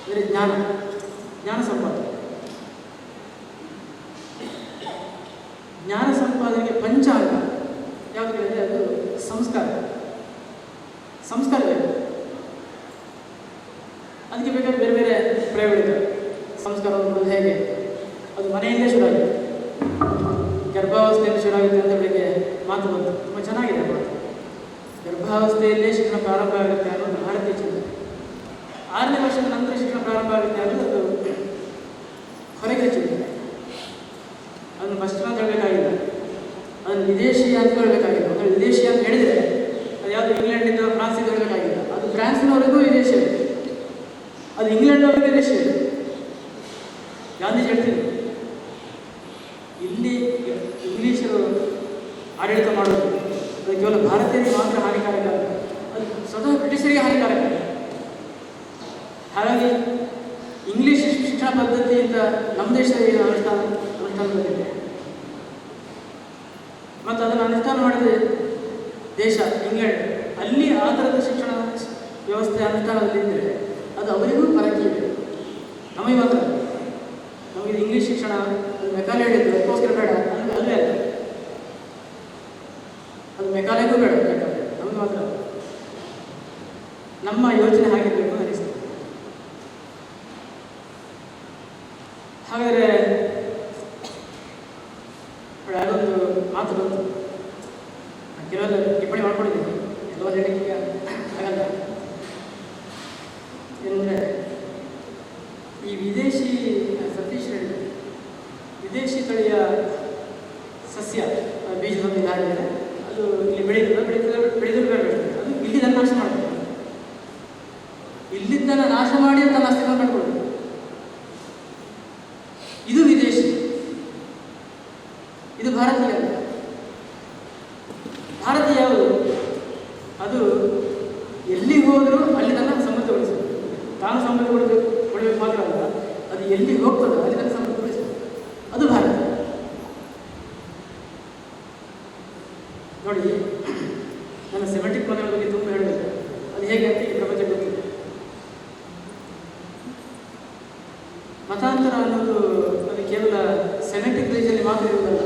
S8: ಅಂದರೆ ಜ್ಞಾನ ಸಂಪಾದನೆ. ಜ್ಞಾನ ಸಂಪಾದನೆಗೆ ಪಂಚಾಂಗ ಯಾವುದು ಹೇಳಿದರೆ ಅದು ಸಂಸ್ಕಾರ ಬೇಕು. ಅದಕ್ಕೆ ಬೇಕಾದ್ರೆ ಬೇರೆ ಬೇರೆ ಪ್ರಯೋಗಗಳಿವೆ. ಸಂಸ್ಕಾರವನ್ನು ಕೊಡೋದು ಹೇಗೆ? ಅದು ಮನೆಯಲ್ಲೇ ಶುರುವಾಗಿದೆ, ಗರ್ಭಾವಸ್ಥೆಯಲ್ಲಿ ಶುರುವಾಗುತ್ತೆ ಅಂತ ಬೆಳಿಗ್ಗೆ ಮಾತು ಬಂತು, ತುಂಬ ಚೆನ್ನಾಗಿದೆ ಮಾತು. ಗರ್ಭಾವಸ್ಥೆಯಲ್ಲೇ ಶಿಕ್ಷಣ ಪ್ರಾರಂಭ ಆಗುತ್ತೆ ಅನ್ನೋದು ಭಾರತೀಯ ಚಿಂತನೆ. 6ನೇ ವರ್ಷದ ನಂತರ ಶಿಕ್ಷಣ ಪ್ರಾರಂಭ ಆಗುತ್ತೆ ಅನ್ನೋದು ಅದು ಹೊರಗಿನ ಚಿಂತನೆ. ಅದನ್ನು ಫಸ್ಟ್ ಅಂತ ಹೇಳಬೇಕಾಗಿಲ್ಲ, ಅದನ್ನು ವಿದೇಶೀಯ ಅಂತ ಹೇಳಬೇಕಾಗಿಲ್ಲ. ಅಂದರೆ ವಿದೇಶಿ ಅಂತ ಹೇಳಿದರೆ ಅದು ಯಾವುದು ಇಂಗ್ಲೆಂಡಿಂದ ಫ್ರಾನ್ಸಿಗೆ ಹೇಳಬೇಕಾಗಿಲ್ಲ, ಅದು ಫ್ರಾನ್ಸ್ನವರೆಗೂ ವಿದೇಶಿ, ಅದು ಇಂಗ್ಲೆಂಡ್ನವರೆಗೂ ವಿದೇಶಿ. ಗಾಂಧೀಜಿ ಹೇಳ್ತೀನಿ, ಇಲ್ಲಿ ಇಂಗ್ಲೀಷರು ಆಡಳಿತ ಮಾಡೋದು ಅದು ಕೇವಲ ಭಾರತೀಯರಿಗೆ ಮಾತ್ರ ಹಾನಿಕಾರಕ ಅಲ್ಲ, ಅದು ಸ್ವತಃ ಬ್ರಿಟಿಷರಿಗೆ ಹಾನಿಕಾರಕ. ಹಾಗಾಗಿ ಇಂಗ್ಲೀಷ್ ಶಿಕ್ಷಣ ಪದ್ಧತಿಯಿಂದ ನಮ್ಮ ದೇಶದಲ್ಲಿ ಅನುಷ್ಠಾನದಲ್ಲಿದೆ ಮತ್ತು ಅದನ್ನು ಅನುಷ್ಠಾನ ಮಾಡಿದ ದೇಶ ಇಂಗ್ಲೆಂಡ್. ಅಲ್ಲಿ ಆ ಥರದ ಶಿಕ್ಷಣ ವ್ಯವಸ್ಥೆ ಅನುಷ್ಠಾನದಲ್ಲಿದ್ದರೆ ಅದು ಅವರಿಗೂ ಪರಕಿ ಇದೆ, ನಮಗೆ ಮಾತ್ರ. ನಮಗೆ ಇಂಗ್ಲೀಷ್ ಶಿಕ್ಷಣ ಮೆಕಾಲೆ ಹೇಳಿದ್ದು ಅದಕ್ಕೋಸ್ಕರ ಬೇಡ, ಅಲ್ಲೇ ಅಲ್ಲ, ಅದು ಮೆಕಾಲೆಗೂ ಬೇಡ, ನಮಗೆ ಮಾತ್ರ. ನಮ್ಮ ಯೋಚನೆ ಹಾಗಿರಬೇಕು ಅನಿಸ್ತದೆ. ಹಾಗಾದರೆ ಅದೊಂದು ಮಾತು ಬಂತು, ಕೆಲವೆಲ್ಲ ಟಿಪ್ಪಣಿ ಮಾಡ್ಕೊಂಡಿದ್ದೀನಿ, ಎಲ್ಲ ಹೇಳಲಿಕ್ಕೆ ಆಗಲ್ಲ. ಏನಂದರೆ ಈ ವಿದೇಶಿ ಸತೀಶ್ ಹೇಳಿದ್ರು, ವಿದೇಶಿ ತಳಿಯ ಸಸ್ಯ ಬೀಜದ ಒಂದು ಇದಾಗಿದೆ, ಅದು ಇಲ್ಲಿ ಬೆಳೀತದೆ ಅದು ಇಲ್ಲಿದ್ದನ್ನು ನಾಶ ಮಾಡ್ತದೆ, ಇಲ್ಲಿದ್ದನ್ನು ನಾಶ ಮಾಡಿ ತನ್ನ ಅಸ್ತಿತ್ವ ಕಂಡುಕೊಳ್ಳೋದು. ಇದು ವಿದೇಶಿ, ಇದು ಭಾರತೀಯ ಅಲ್ಲ. ಭಾರತೀಯ ಯಾವುದು? ಅದು ಎಲ್ಲಿ ಹೋದರೂ ಅಲ್ಲಿ ತನ್ನ ಸಮೃದ್ಧಗೊಳಿಸಬೇಕು, ತಾನು ಸಮೃದ್ಧಗೊಳಿಸಬೇಕು ಮಾತ್ರ ಅಲ್ಲ, ಅದು ಎಲ್ಲಿ ಹೋಗ್ತದೋ ಅಲ್ಲಿ ತನ್ನ ಸಮೃದ್ಧಗೊಳಿಸಬೇಕು, ಅದು ಭಾರತ. ನೋಡಿ, ನನ್ನ ಸೆಮೆಟಿಕ್ ಪದಗಳ ಬಗ್ಗೆ ತುಂಬ ಹೇಳಬೇಕು, ಅದು ಹೇಗೆ ಅಂತ ಈ ಪ್ರಪಂಚ ಗೊತ್ತಿದೆ. ಮತಾಂತರ ಅನ್ನೋದು ಅದು ಕೇವಲ ಸೆಮೆಟಿಕ್ ರೀತಿಯಲ್ಲಿ ಮಾತ್ರ ಇರುವುದಲ್ಲ,